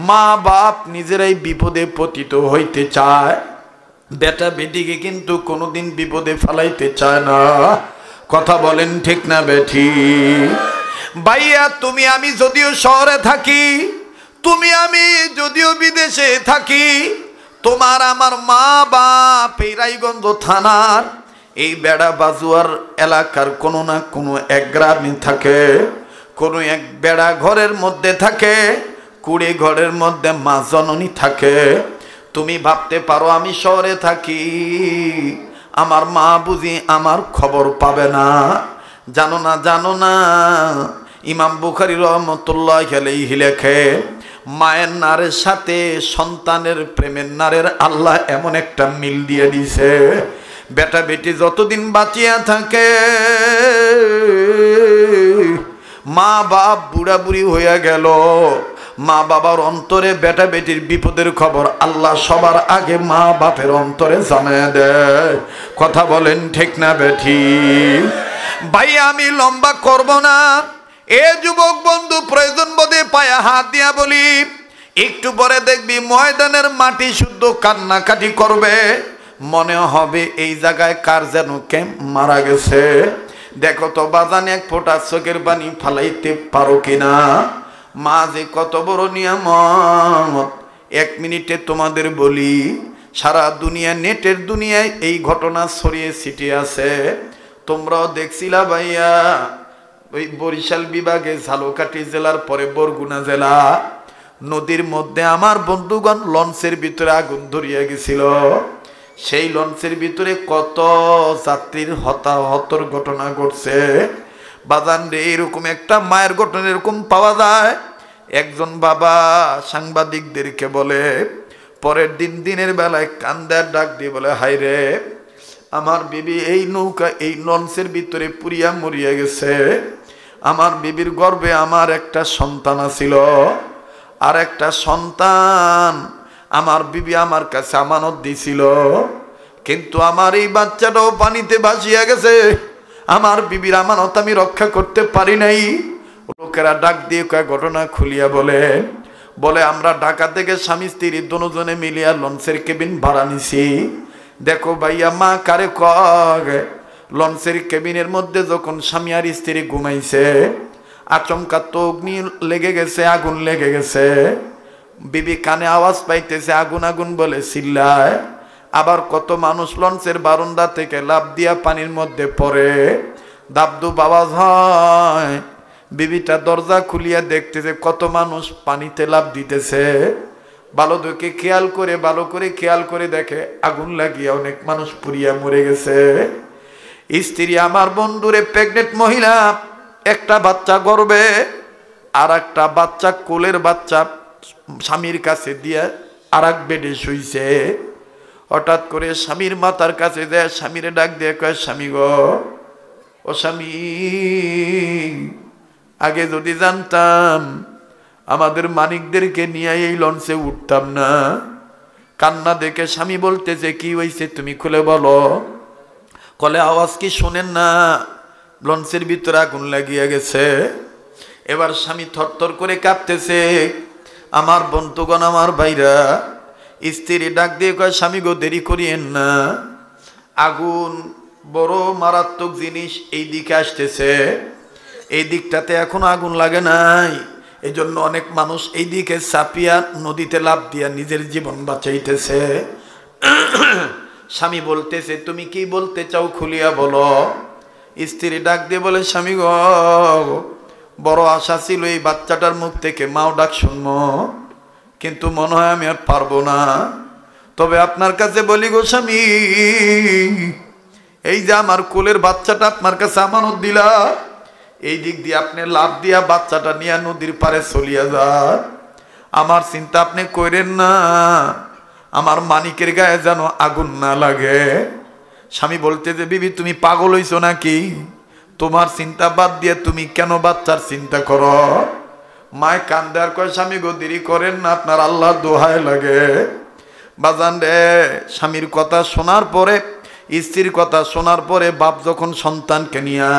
মা বাপ নিজেরাই বিপদে পতিত হইতে চায়, বেটা বেটিকে কিন্তু কোনোদিন বিপদে ফেলাইতে চায় না। কথা বলেন ঠিক না বেঠি? ভাইয়া, তুমি আমি যদিও শহরে থাকি, তুমি আমি যদিও বিদেশে থাকি, তোমার আমার মা বাপ এই রায়গঞ্জ থানার এই বেড়া বাজুয়ার এলাকার কোনো না কোনো এক গ্রামে থাকে, কোনো এক বেড়া ঘরের মধ্যে থাকে, কুড়ে ঘরের মধ্যে মা জননী থাকে। তুমি ভাবতে পারো আমি শহরে থাকি, আমার মা বুঝি আমার খবর পাবে না। জানো না, জানো না, ইমাম বুখারী রহমতুল্লাহ আলাইহি লেখে, মায়ের নারের সাথে সন্তানের প্রেমের নারের আল্লাহ এমন একটা মিল দিয়ে দিছে, বেটা বেটি যতদিন বাঁচিয়া থাকে, মা বাপ বুড়া বুড়ি হইয়া গেল, মা বাবার অন্তরে বেটা বেটির বিপদের খবর আল্লাহ সবার আগে মা বাপের অন্তরে জানিয়ে দেয়। কথা বলেন ঠিক না বেঠি? ভাই, আমি লম্বা করব না। এ যুবক বন্ধু, প্রয়োজন বোধে পায়ে হাত দিয়া বলি, একটু পরে দেখবি ময়দানের মাটি শুদ্ধ কান্নাকাটি করবে, মনে হবে এই জায়গায় কার যেন কে মারা গেছে। দেখো তো বাজানে এক ফোঁটা চোখের পানি ফালাইতে পারো কিনা। মা যে কত বড় নিয়ামত। এক মিনিটে তোমাদের বলি, সারা দুনিয়া, নেটের দুনিয়ায় এই ঘটনা ছড়িয়ে ছিটিয়ে আছে। তোমরাও দেখছিলা ভাইয়া, ওই বরিশাল বিভাগে ঝালকাঠি জেলার পরে বরগুনা জেলা, নদীর মধ্যে আমার বন্ধুগণ লঞ্চের ভিতরে আগুন ধরিয়া গেছিল। সেই লঞ্চের ভিতরে কত যাত্রীর হতাহতর ঘটনা ঘটছে। বাজান রে, এরকম একটা মায়ের ঘটনা এরকম পাওয়া যায়। একজন বাবা সাংবাদিকদেরকে বলে, পরের দিন দিনের বেলায় কান্দার ডাক দিয়ে বলে, হায় রে, আমার বিবি এই নৌকা এই লঞ্চের ভিতরে পুরিয়া মরিয়া গেছে। আমার বিবির গর্ভে আমার একটা সন্তান ছিল। আর একটা সন্তান আমার বিবি আমার কাছে আমানত দিছিল, কিন্তু আমার এই বাচ্চাটাও পানিতে ভাসিয়া গেছে। আমার বিবির আমানত আমি রক্ষা করতে পারি নাই। লোকেরা ডাক দিয়ে কয়েক ঘটনা খুলিয়া বলে আমরা ঢাকা থেকে স্বামী স্ত্রী দুজনে মিলিয়া লঞ্চের কেবিন ভাড়া নিছি। দেখো ভাইয়া, মা কারে কয়, লঞ্চের কেবিনের মধ্যে যখন স্বামী আর স্ত্রী ঘুমাইছে, আচমকা তো অগ্নি লেগে গেছে, আগুন লেগে গেছে। বিবি কানে আওয়াজ পাইতেছে আগুন আগুন বলে চিল্লায়। আবার কত মানুষ লঞ্চের বারান্দা থেকে লাফ দিয়া পানির মধ্যে পড়ে, দাবদুব আওয়াজ হয়। বিবিটা দরজা খুলিয়া দেখতেছে কত মানুষ পানিতে লাফ দিতেছে। ভালো করে খেয়াল করে দেখে আগুন লাগিয়া অনেক মানুষ পুড়িয়া মরে গেছে। স্ত্রী আমার বন্ধুরে প্রেগনেন্ট মহিলা, একটা বাচ্চা গর্ভে, আর একটা বাচ্চা কোলের বাচ্চা স্বামীর কাছে দিয়া আর এক বেডে শুইছে। হঠাৎ করে স্বামীর মাথার কাছে যায়, স্বামীরে ডাক দিয়ে কয়, স্বামী গো, ও স্বামী, আগে যদি জানতাম আমাদের মানিকদেরকে নিয়ে এই লঞ্চে উঠতাম না। কান্না দেখে স্বামী বলতেছে, কি হয়েছে তুমি খুলে বলো। কলে আওয়াজ কি শোনেন না, লঞ্চের ভিতরে আগুন লাগিয়া গেছে। এবার স্বামী থরথর করে কাঁপতেছে। আমার বন্ধুগণ, আমার ভাইরা, স্ত্রী ডাক দিয়ে কয়, স্বামী গো, দেরি করিয়েন না, আগুন বড় মারাত্মক জিনিস এই দিকে আসতেছে, এই দিকটাতে এখন আগুন লাগে নাই, এই জন্য অনেক মানুষ এই দিকে চাপিয়া নদীতে লাফ দিয়া নিজের জীবন বাঁচাইতেছে। স্বামী বলতেছে, তুমি কি বলতে চাও খুলিয়া বলো। স্ত্রী ডাক দিয়ে বলে, স্বামী গো, বড় আশা ছিল এই বাচ্চাটার মুখ থেকে মাও ডাক শুনবো, কিন্তু মনে হয় আমি আর পারবো না। তবে আপনার কাছে বলি গো স্বামী, এই যে আমার কোলের বাচ্চাটা আপনার কাছে আমানত দিলা, এই দিক দিয়ে আপনি লাভ দিয়া বাচ্চাটা নিয়ে নদীর পারে চলিয়া যান। আমার চিন্তা আপনি কইরেন না, আমার মানিকের গায়ে যেন আগুন না লাগে। স্বামী বলতে যে, বিবি তুমি পাগল হইছো নাকি? তোমার চিন্তা বাদ দিয়ে তুমি কেন বাচ্চার চিন্তা করো? মায় কান্দে আর কয়, স্বামী গো, দেরি করেন না, আপনার আল্লাহর দোহাই লাগে। বাজান রে, স্বামীর কথা শোনার পরে, স্ত্রীর কথা শোনার পরে বাপ যখন সন্তানকে নিয়া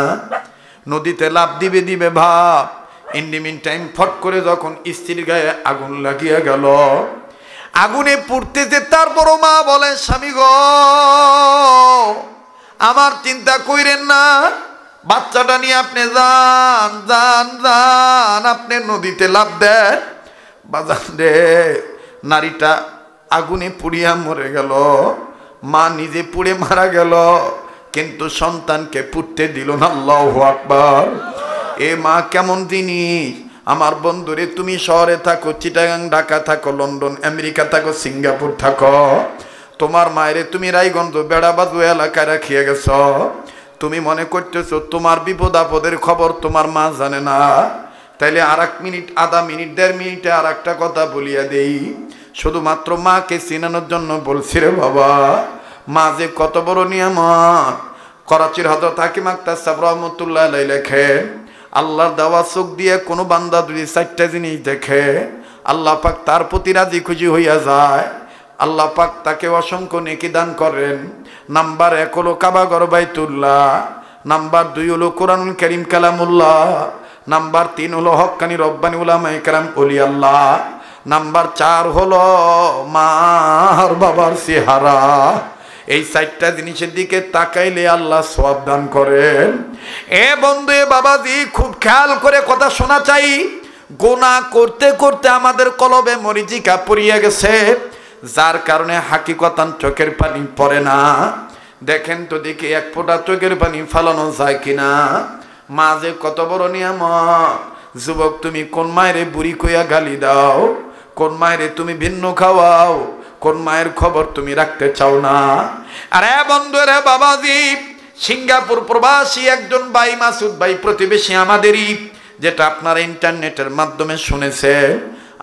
নদীতে লাফ দিবে ভাব, ইন্ডিমিন টাইম ফট করে যখন স্ত্রীর গায়ে আগুন লাগিয়া গেল, আগুনে পুড়তেছে, তারপর মা বলে, স্বামী গো, আমার চিন্তা কইরেন না, বাচ্চাটা নিয়ে আপনি যান যান যান, আপনি নদীতে লাফ দেন। বাজান রে, নারীটা আগুনে পুড়িয়া মরে গেল, মা নিজে পুড়ে মারা গেল, কিন্তু সন্তানকে পুড়তে দিল না। আল্লাহু আকবার। এ মা কেমন জিনিস। আমার বন্ধুরে, তুমি শহরে থাকো, চিটাগাং, ঢাকা থাকো, লন্ডন, আমেরিকা থাকো, সিঙ্গাপুর থাকো, তোমার মায়েরে তুমি রায়গঞ্জ, বেড়াবাজু এলাকায় রাখিয়ে গেছ। তুমি মনে করতেছো তোমার বিপদ আপদের খবর তোমার মা জানে না। তাইলে আর এক মিনিট, আধা মিনিট, 1.5 মিনিটে আর একটা কথা বলিয়া দেই, শুধুমাত্র মাকে চিনানোর জন্য বলছি রে বাবা। মা যে কত বড় নিয়ামত। করাচির হযরত হাকিম আখতার সাহেব রহমাতুল্লাহ আলাইহি লেখে, আল্লাহর দেওয়া চোখ দিয়ে কোনো বান্দা যদি 4টা জিনিস দেখে, আল্লাহ পাক তার প্রতি রাজি খুশি হইয়া যায়, আল্লাহ পাক তাকে অসংখ্য নেকি দান করেন। নাম্বার 1 হলো কাবা ঘর বাইতুল্লাহ, নাম্বার 2 হলো কোরআনুল কারীম কালামুল্লাহ, নাম্বার 3 হলো হক্কানি রব্বানি উলামায়ে কেরাম ওলি আল্লাহ, নাম্বার 4 হলো মার বাবার চেহারা। এই 4টা জিনিসের দিকে তাকাইলে আল্লাহ সওয়াব দান করেন। এ বন্ধু, এ বাবাজি, খুব খেয়াল করে কথা শোনা চাই। গুনাহ করতে করতে আমাদের কলবে মরিচিকা পড়িয়া গেছে, যার কারণে হাকিকতান চোখের পানি পড়ে না। দেখেন তো দেখি, এক ফোঁটা চোখের পানি ফালানো যায় কিনা। মা যে কত বড় নিয়ামত। যুবক, তুমি কোন মায়েরে বুড়ি কইয়া গালি দাও, কোন মায়েরে তুমি ভিন্ন খাওয়াও, কোন মায়ের খবর তুমি রাখতে চাও না। আরে বন্ধু রে বাবাজি, সিঙ্গাপুর প্রবাসী একজন ভাই, মাসুদ ভাই, প্রতিবেশী আমাদেরই, যেটা আপনারা ইন্টারনেটের মাধ্যমে শুনেছে,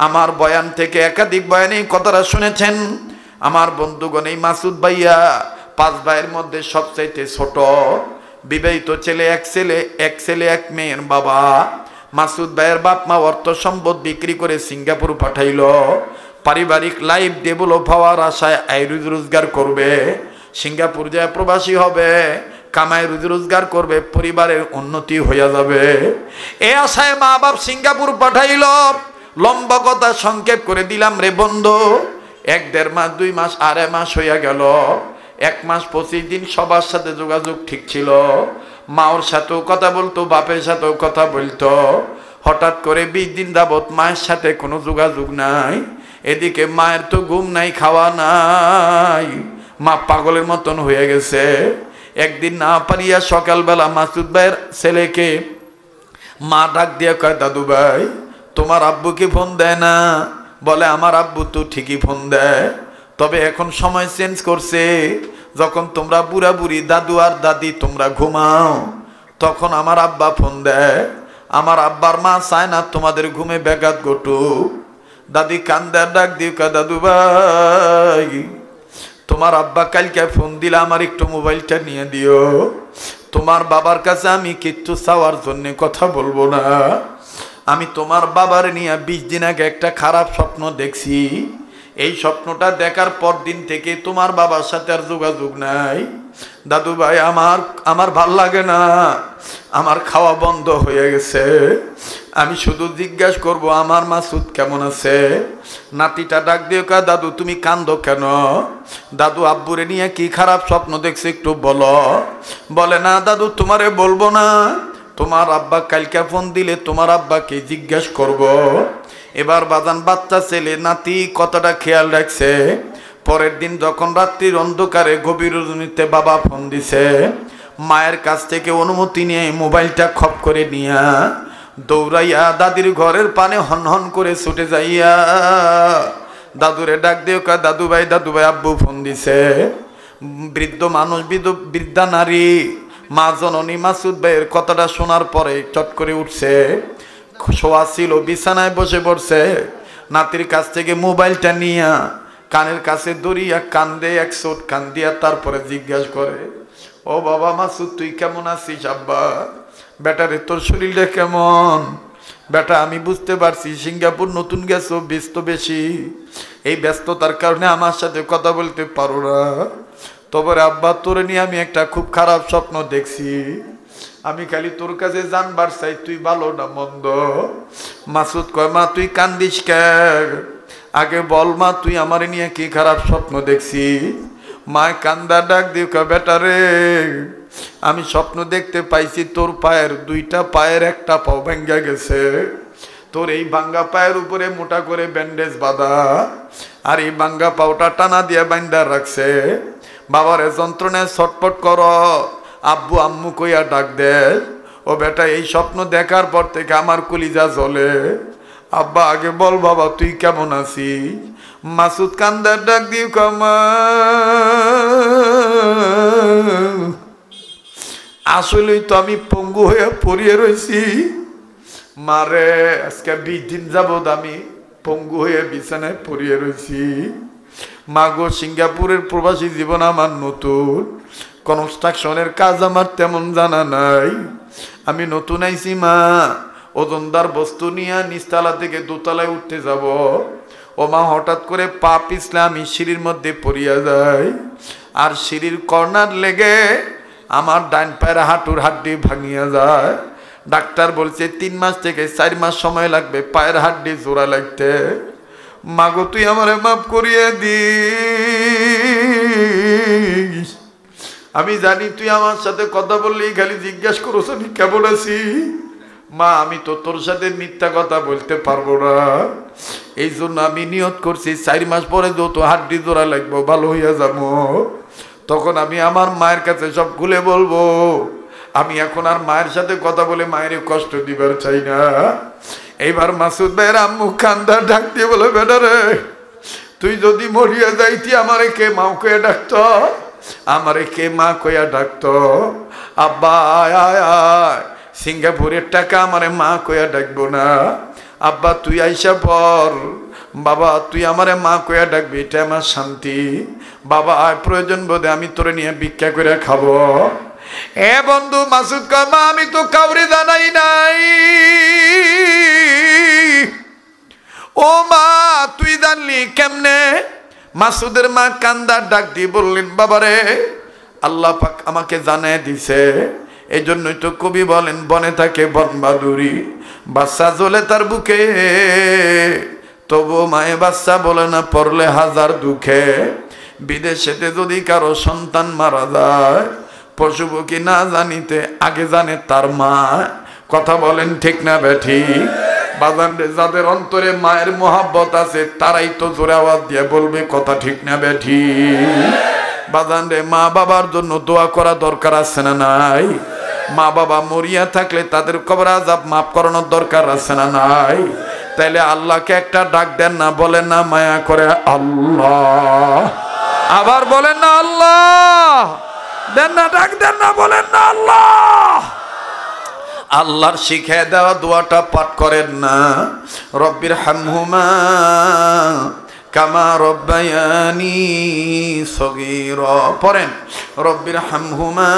আমার বয়ান থেকে একাধিক বয়ানে এই কথাটা শুনেছেন। আমার বন্ধুগণ, এই মাসুদ ভাইয়া 5 ভাইয়ের মধ্যে সবচাইতে ছোট, বিবাহিত ছেলে, এক ছেলে এক মেয়ের বাবা। মাসুদ ভাইয়ের বাপ মা অর্থ সম্পদ বিক্রি করে সিঙ্গাপুর পাঠাইল, পারিবারিক লাইফ ডেভেলপ হওয়ার আশায় আয় রুজি রোজগার করবে, সিঙ্গাপুর যায় প্রবাসী হবে, কামাই রুজি রোজগার করবে, পরিবারের উন্নতি হইয়া যাবে। এ আশায় মা বাপ সিঙ্গাপুর পাঠাইল। লম্বা কথা সংক্ষেপ করে দিলাম রে বন্ধু, 1-1.5 মাস 2 মাস 2.5 মাস হইয়া গেল। 1 মাস 25 দিন সবার সাথে যোগাযোগ ঠিক ছিল, মাওর সাথেও কথা বলতো, বাপের সাথেও কথা বলতো। হঠাৎ করে 20 দিন যাবৎ মায়ের সাথে কোনো যোগাযোগ নাই। এদিকে মায়ের তো ঘুম নাই, খাওয়া নাই, মা পাগলের মতন হয়ে গেছে। একদিন না পারিয়া সকালবেলা মাসুদ ভাইয়ের ছেলেকে মা ডাক দিয়ে কয়, দাদু ভাই তোমার আব্বুকে ফোন দেয় না? বলে আমার আব্বু তো ঠিকই ফোন দেয়, তবে এখন সময় চেঞ্জ করছে। যখন তোমরা বুড়া বুড়ি দাদু আর দাদি তোমরা ঘুমাও, তখন আমার আব্বা ফোন দেয়। আমার আব্বার মা চায় না তোমাদের ঘুমে ব্যাঘাত ঘটুক। দাদি কান্দার ডাক দিয়ে কয়, দাদু ভাই তোমার আব্বা কালকে ফোন দিলে আমার একটু মোবাইলটা নিয়ে দিও। তোমার বাবার কাছে আমি কিচ্ছু চাওয়ার জন্য কথা বলবো না। আমি তোমার বাবার নিয়ে 20 দিন আগে একটা খারাপ স্বপ্ন দেখছি। এই স্বপ্নটা দেখার পর দিন থেকে তোমার বাবার সাথে আর যোগাযোগ নাই। দাদু ভাই আমার ভাল লাগে না, আমার খাওয়া বন্ধ হয়ে গেছে। আমি শুধু জিজ্ঞাসা করব আমার মাসুদ কেমন আছে। নাতিটা ডাক দিয়ে কয়, দাদু তুমি কান্দো কেন? দাদু আব্বুরে নিয়ে কি খারাপ স্বপ্ন দেখছে একটু বলো। বলে না দাদু তোমারে বলবো না, তোমার আব্বা কালকে ফোন দিলে তোমার আব্বাকে জিজ্ঞাসা করব। এবার বাজান বাচ্চা ছেলে নাতি কতটা খেয়াল রাখছে। পরের দিন যখন রাত্রির অন্ধকারে গভীর রজনীতে বাবা ফোন দিছে, মায়ের কাছ থেকে অনুমতি নিয়ে মোবাইলটা খপ করে নিয়া দৌড়াইয়া দাদির ঘরের পানে হন হন করে ছুটে যাইয়া দাদুরে ডাক দিয়ে কয়, দাদু ভাই আব্বু ফোন দিছে। বৃদ্ধ মানুষ, বৃদ্ধা নারী মা জননী মাসুদ ভাইয়ের কথাটা শোনার পরে চট করে উঠছে, শোয়া ছিল, বিছানায় বসে পড়ছে। নাতির কাছ থেকে মোবাইলটা নিয়া কানের কাছে দড়িয়া কান্দে, এক চোট কান দিয়া তারপরে জিজ্ঞাসা করে, ও বাবা মাসুদ তুই কেমন আছিস? আব্বা বেটারে তোর শরীরটা কেমন? বেটা আমি বুঝতে পারছি সিঙ্গাপুর নতুন গেছো, ব্যস্ত বেশি, এই ব্যস্ততার কারণে আমার সাথে কথা বলতে পারো না। তবে আব্বা তোরে নিয়ে আমি একটা খুব খারাপ স্বপ্ন দেখছি। আমি খালি তোর কাছে জানবার চাই তুই ভালো না মন্দ। মাসুদ কয়, মা তুই কান্দিস কেন? আগে বল মা তুই আমার নিয়ে কি খারাপ স্বপ্ন দেখছি? মা কান্দা ডাক দিয়ে কয়, বেটা রে আমি স্বপ্ন দেখতে পাইছি তোর পায়ের 2টা পায়ের একটা পাও ভেঙ্গা গেছে। তোর এই ভাঙ্গা পায়ের উপরে মোটা করে ব্যান্ডেজ বাঁধা, আর এই ভাঙ্গা পাওটা টানা দিয়ে বান্ধা রাখছে। বাবারে যন্ত্রণায় ছটপট কর, আব্বু আম্মু কইয়া ডাক দে। ও বেটা এই স্বপ্ন দেখার পর থেকে আমার কলিজা জ্বলে। আব্বা আগে বল বাবা তুই কেমন আছিস? মাসুদ কান্দার ডাক দিয়ে কমা, আসলেই তো আমি পঙ্গু হয়ে পড়িয়ে রয়েছি। মারে আজকে 20 দিন যাবৎ আমি পঙ্গু হয়ে বিছানায় পড়িয়ে রয়েছি। মাগো সিঙ্গাপুরের প্রবাসী জীবন আমার নতুন, কনস্ট্রাকশনের কাজ আমার তেমন জানা নাই। আমি নতুন আইছি মা, ওজনদার বস্তু নিয়ে নিচতলা থেকে দোতলায় উঠতে যাব। ও মা হঠাৎ করে পা পিছলে আমি সিঁড়ির মধ্যে পড়িয়া যাই, আর সিঁড়ির কর্নার লেগে আমার ডান পায়ের হাঁটুর হাড্ডি ভাঙিয়া যায়। ডাক্তার বলছে 3 মাস থেকে 4 মাস সময় লাগবে পায়ের হাড্ডি জোড়া লাগতে। মাগো তুই আমারে মাফ করিয়ে দিস। আমি জানি তুই আমার সাথে কথা বললেই খালি জিজ্ঞাসা করছ আমি কেমন আছি। মা আমি তো তোর সাথে মিথ্যা কথা বলতে পারবো না, এই জন্য আমি নিয়ত করছি 4 মাস পরে যত হাড্ডি জোড়া লাগবো ভালো হইয়া যাবো, তখন আমি আমার মায়ের কাছে সব খুলে বলবো। আমি এখন আর মায়ের সাথে কথা বলে মায়ের কষ্ট দিবার চাই না। এইবার মাসুদ ভাইয়ের আম্মু কান্দা ডাক দিয়ে বলে, বেটা রে তুই যদি মরিয়া যাইতি আমারে কে মা কইয়া ডাকত? আমারে কে মা কইয়া ডাকত? আব্বা আয় আয় আয়, সিঙ্গাপুরের টাকা আমারে মা কইয়া ডাকবো না। আব্বা তুই আইসা পর, বাবা তুই আমারে মা কইয়া ডাকবি, এটা আমার শান্তি। বাবা আয় প্রয়োজন বোধে আমি তোরে নিয়ে ভিক্ষা করে খাবো। এ বন্ধু মাসুদ কয় মা আমি তো কাউরে জানাই নাই। ও মা তুই জানলি কেমনে? মাসুদের মা কান্দার ডাক দিয়ে বললেন বাবারে আল্লাহ পাক আমাকে জানায় দিছে। এই জন্যই তো কবি বলেন বনে থাকে বনবাদুরি, বাচ্চা জ্বলে তার বুকে, তবু মায়ে বাচ্চা বলে না পড়লে হাজার দুঃখে। বিদেশেতে যদি কারো সন্তান মারা যায়, পশু পক্ষী না জানিতে আগে জানে তার মা। কথা বলেন ঠিক না বেঠিক? বাজান রে, যাদের অন্তরে মায়ের মোহাব্বত আছে তারাই তো জোরে আওয়াজ দিয়ে বলবে কথা ঠিক না বেঠিক? বাজান রে, মা বাবার জন্য দোয়া করা দরকার আছে না নাই? মা বাবা মরিয়া থাকলে তাদের কবর আযাব মাফ করানোর দরকার আছে না নাই? তাইলে আল্লাহকে একটা ডাক দেন না, বলেন না মায়া করে আল্লাহ, আবার বলেন না আল্লাহ, দেন না ডাক দেন না, বলেন না আল্লাহ। আল্লাহর শিখিয়ে দেওয়া দোয়াটা পাঠ করেন না, রব্বির হামহুমা কামা রব্বায়ানি সগীরা পড়েন, রব্বির হামহুমা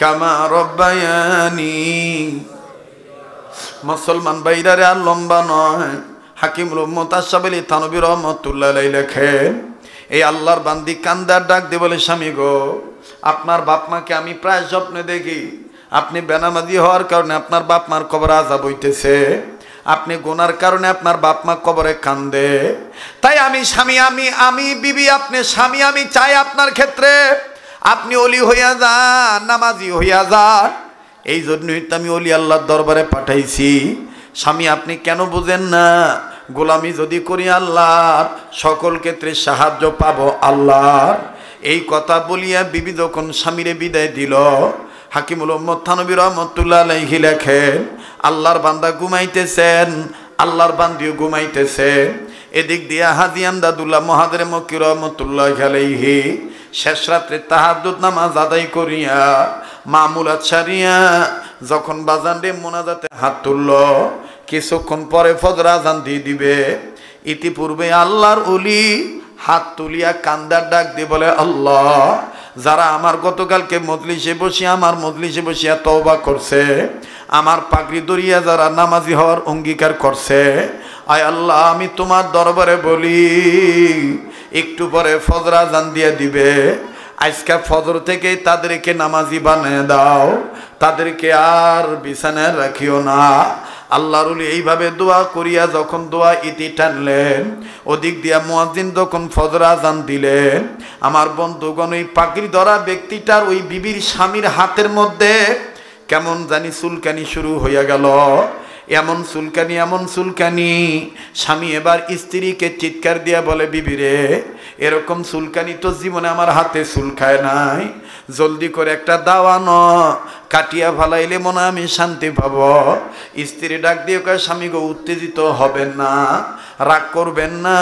কামা রব্বায়ানি। মুসলমান বাইরারে আর লম্বা নয়, হাকিমুল উম্মত আশরাফ আলী থানভী রহমাতুল্লাহ আলাইহি লেখেন, এই আল্লাহর বান্দি কান্দার ডাক দিয়ে বলে স্বামী গো, আপনার বাপ মাকে আমি প্রায় স্বপ্নে দেখি আপনি বেনামাজি হওয়ার কারণে আপনার বাপ মার কবরে আযাব হইতেছে, আপনি গুনার কারণে আপনার বাপ মা কবরে কান্দে। তাই আমি স্বামী, আমি বিবি, আপনি স্বামী, আমি চাই আপনার ক্ষেত্রে আপনি ওলি হইয়া যান, নামাজি হইয়া যান। এই জন্যই তো আমি ওলি আল্লাহর দরবারে পাঠাইছি। স্বামী আপনি কেন বুঝেন না? গোলামি যদি করি আল্লাহর, সকল ক্ষেত্রে সাহায্য পাবো আল্লাহর। এই কথা বলিয়া বিবি যখন স্বামীরে বিদায় দিল, হাকিমুল উম্মত থানভী রহমাতুল্লাহ আলাইহি লেখেন, আল্লাহর বান্দা ঘুমাইতেছেন, আল্লাহর বান্দিও ঘুমাইতেছে। এদিক দিয়া হাজী আমদাদুল্লাহ মহাদেরে মক্কি রহমাতুল্লাহি আলাইহি শেষ রাত্রে তাহাজ্জুদ নামাজ আদায় করিয়া মামুলাত সারিয়া যখন বাজানরে মোনাজাতে হাত তুলল, কিছুক্ষণ পরে ফজর আজান দিয়ে দিবে, ইতিপূর্বে আল্লাহর ওলি হাত তুলিয়া কান্দার ডাক দিয়ে বলে আল্লাহ, যারা আমার গতকালকে মজলিসে বসিয়া আমার মজলিসে বসিয়া তওবা করছে, আমার পাগড়ি দরিয়া যারা নামাজি হওয়ার অঙ্গীকার করছে, আয় আল্লাহ আমি তোমার দরবারে বলি একটু পরে ফজর আজান দিয়ে দিবে, আজকে ফজর থেকে তাদেরকে নামাজি বানিয়ে দাও, তাদেরকে আর বিছানায় রাখিও না। আল্লাহর ওলি এইভাবে দোয়া করিয়া যখন দোয়া ইতি টানলেন, ওদিক দিয়া মুয়াজ্জিন যখন ফজর আজান দিলেন, আমার বন্ধুগণ ওই পাগড়ি ধরা ব্যক্তিটার ওই বিবির স্বামীর হাতের মধ্যে কেমন জানি চুলকানি শুরু হইয়া গেল। এমন চুলকানি, এমন চুলকানি, স্বামী এবার স্ত্রীকে চিৎকার দিয়া বলে বিবিরে, এরকম চুলকানি তো জীবনে আমার হাতে চুলকায় নাই, জলদি করে একটা দাওয়ান কাটিয়া ফালাইলে মনে আমি শান্তি পাব। স্ত্রী ডাক দিয়ে কয় স্বামী গো উত্তেজিত হবেন না, রাগ করবেন না,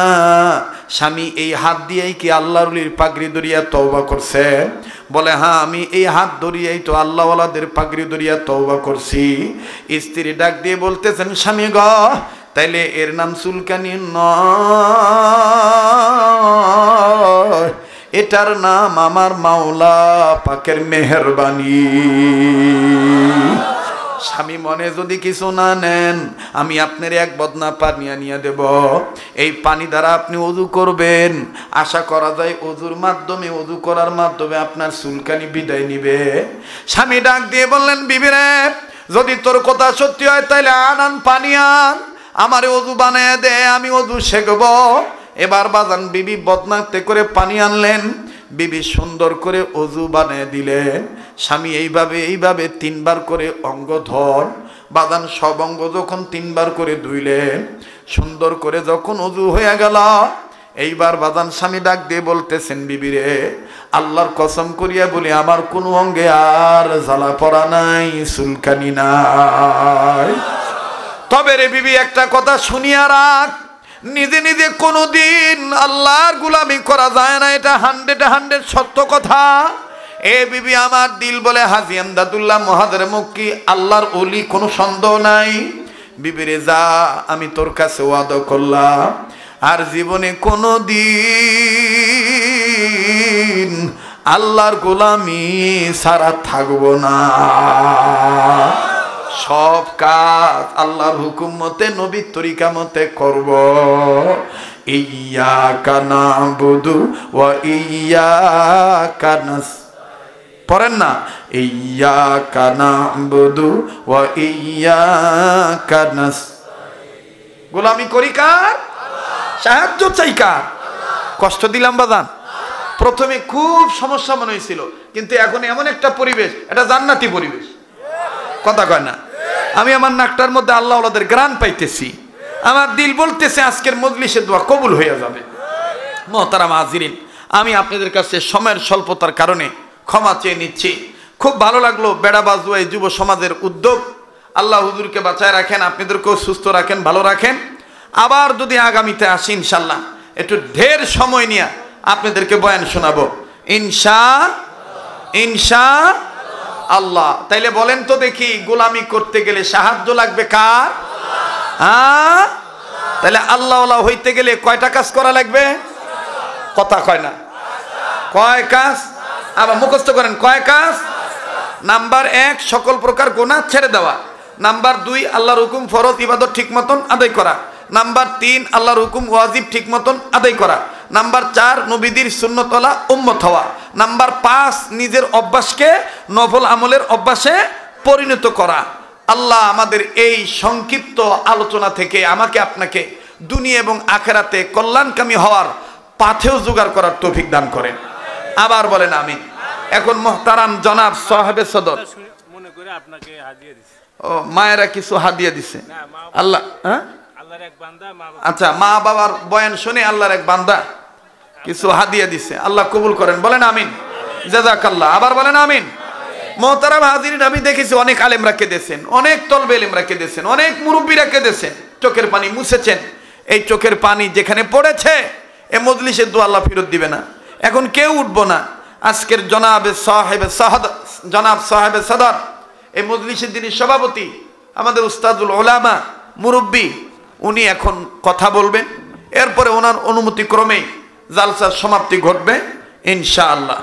স্বামী এই হাত দিয়েই কি আল্লাহর ওলির পাগড়ি দরিয়া তওবা করছে? বলে হ্যাঁ আমি এই হাত ধরিয়েই তো আল্লাহওয়ালাদের পাগড়ি দরিয়া তওবা করছি। স্ত্রী ডাক দিয়ে বলতেছেন স্বামী গ, তাইলে এর নাম চুলকানি নয়, এটার নাম আমার মাওলা পাকের মেহেরবানি। স্বামী মনে যদি কিছু না নেন, আমি আপনার এক বদনা পানি আনিয়া দেব, এই পানি দ্বারা আপনি ওযু করবেন, আশা করা যায় ওযুর মাধ্যমে, ওযু করার মাধ্যমে আপনার চুলকানি বিদায় নিবে। স্বামী ডাক দিয়ে বললেন বিবিরে, যদি তোর কথা সত্যি হয় তাইলে আনান পানি আন, আমারে ওযু বানায় দে, আমি ওযু শেখব। এবার বাজান বিবি বদনাতে করে পানি আনলেন, বিবি সুন্দর করে ওযু বানিয়ে দিলেন। স্বামী এইভাবে তিনবার করে অঙ্গ ধর বাদান সব অঙ্গ যখন তিনবার করে ধুইলেন, সুন্দর করে যখন ওযু হয়ে গেল, এইবার বাদান স্বামী ডাক দিয়ে বলতেছেন বিবিরে, আল্লাহর কসম করিয়া বলি আমার কোনো অঙ্গে আর জ্বালা পড়া নাই, চুলকানি নাই। তবে রে বিবি একটা কথা শুনিয়া রাখ, নিজে নিজে কোনোদিন আল্লাহর গোলামি করা যায় না, এটা 100% সত্য কথা। এ বিবি আমার দিল বলে হাজী আমদাদুল্লাহ মহাদের মক্কি আল্লাহর ওলি, কোনো সন্দেহ নাই। বিবিরে যা, আমি তোর কাছে ওয়াদা করলাম আর জীবনে কোনোদিন আল্লাহর গোলামি সারা থাকবো না। সব কাজ আল্লাহর হুকুম মতে নবীর তরিকা মতে করব। ইয়্যাকা না'বুদু ওয়া ইয়্যাকা পড়েন না, ইয়্যাকা না'বুদু ওয়া ইয়্যাকা গোলামি করি কার? সাহায্য চাই কার? কষ্ট দিলাম বাজান? প্রথমে খুব সমস্যা মনে হয়েছিল, কিন্তু এখন এমন একটা পরিবেশ, এটা জান্নাতি পরিবেশ। কথা কয় না? আমি আমার নাকটার মধ্যে আল্লাহ ওয়ালাদের গ্রান পাইতেছি। আমার দিল বলতেছে আজকের মজলিসের দোয়া কবুল হয়ে যাবে। মুহতারাম হাজিরিন, আমি আপনাদের কাছে সময়ের স্বল্পতার কারণে ক্ষমা চেয়ে নিচ্ছি। খুব ভালো লাগলো বেড়াবাজ এই যুব সমাজের উদ্যোগ। আল্লাহ হুজুরকে বাঁচায় রাখেন, আপনাদেরকেও সুস্থ রাখেন, ভালো রাখেন। আবার যদি আগামীতে আসি ইনশাল্লাহ একটু ঢের সময় নিয়ে আপনাদেরকে বয়ান শোনাবো ইনশাআল্লাহ। তাইলে বলেন তো দেখি, গোলামি করতে গেলে সাহায্য লাগবে কার? হ্যাঁ, তাহলে আল্লাহওয়ালা হইতে গেলে কয়টা কাজ করা লাগবে? কথা কয় না, কয় কাজ? আবার মুখস্থ করেন, কয় কাজ? নাম্বার 1, সকল প্রকার গুনাহ ছেড়ে দেওয়া। নাম্বার 2, আল্লাহর হুকুম ফরজ ইবাদত ঠিক মতন আদায় করা। নাম্বার 3, আল্লাহর হুকুম ওয়াজিব ঠিক মতন আদায় করা। নাম্বার 4, নবীদের সুন্নতওয়ালা উম্মত হওয়া। নাম্বার 5, নিজের অভ্যাসকে নফল আমলের অভ্যাসে পরিণত করা। আল্লাহ আমাদের এই সংক্ষিপ্ত আলোচনা থেকে আমাকে আপনাকে দুনিয়া এবং আখেরাতে কল্যাণকামী হওয়ার পাথেও জোগাড় করার তৌফিক দান করেন। আবার বলেন আমিন। এখন মুহতারাম জনাব সাহেবে সদর মনে করে আপনাকে হাদিয়া দিছে। ও, মায়েরা কিছু হাদিয়া দিছে। আল্লাহ, হ্যাঁ, আল্লাহর এক বান্দা, আচ্ছা, মা বাবার বয়ান শুনে আল্লাহর এক বান্দা কিছু হাদিয়া দিছে। আল্লাহ কবুল করেন, বলেন আমিন। জাযাকাল্লাহ, আবার বলেন আমিন। মুহতারাম হাজিরিন, আমি দেখেছি অনেক আলেমরা কেঁদেছেন, অনেক তলবে ইলমরা কেঁদেছেন, অনেক মুরব্বীরা কেঁদেছেন, চোখের পানি মুছেছেন। এই চোখের পানি যেখানে পড়েছে এ মজলিসের দোয়া আল্লাহ ফেরত দিবে না। এখন কেউ উঠবো না। আজকের জনাব সাহেবে সদর, এই মজলিসের যিনি সভাপতি, আমাদের উস্তাদুল উলামা মুরব্বী, উনি এখন কথা বলবেন। এরপরে ওনার অনুমতি ক্রমেই জালসার সমাপ্তি ঘটবে ইনশাআল্লাহ।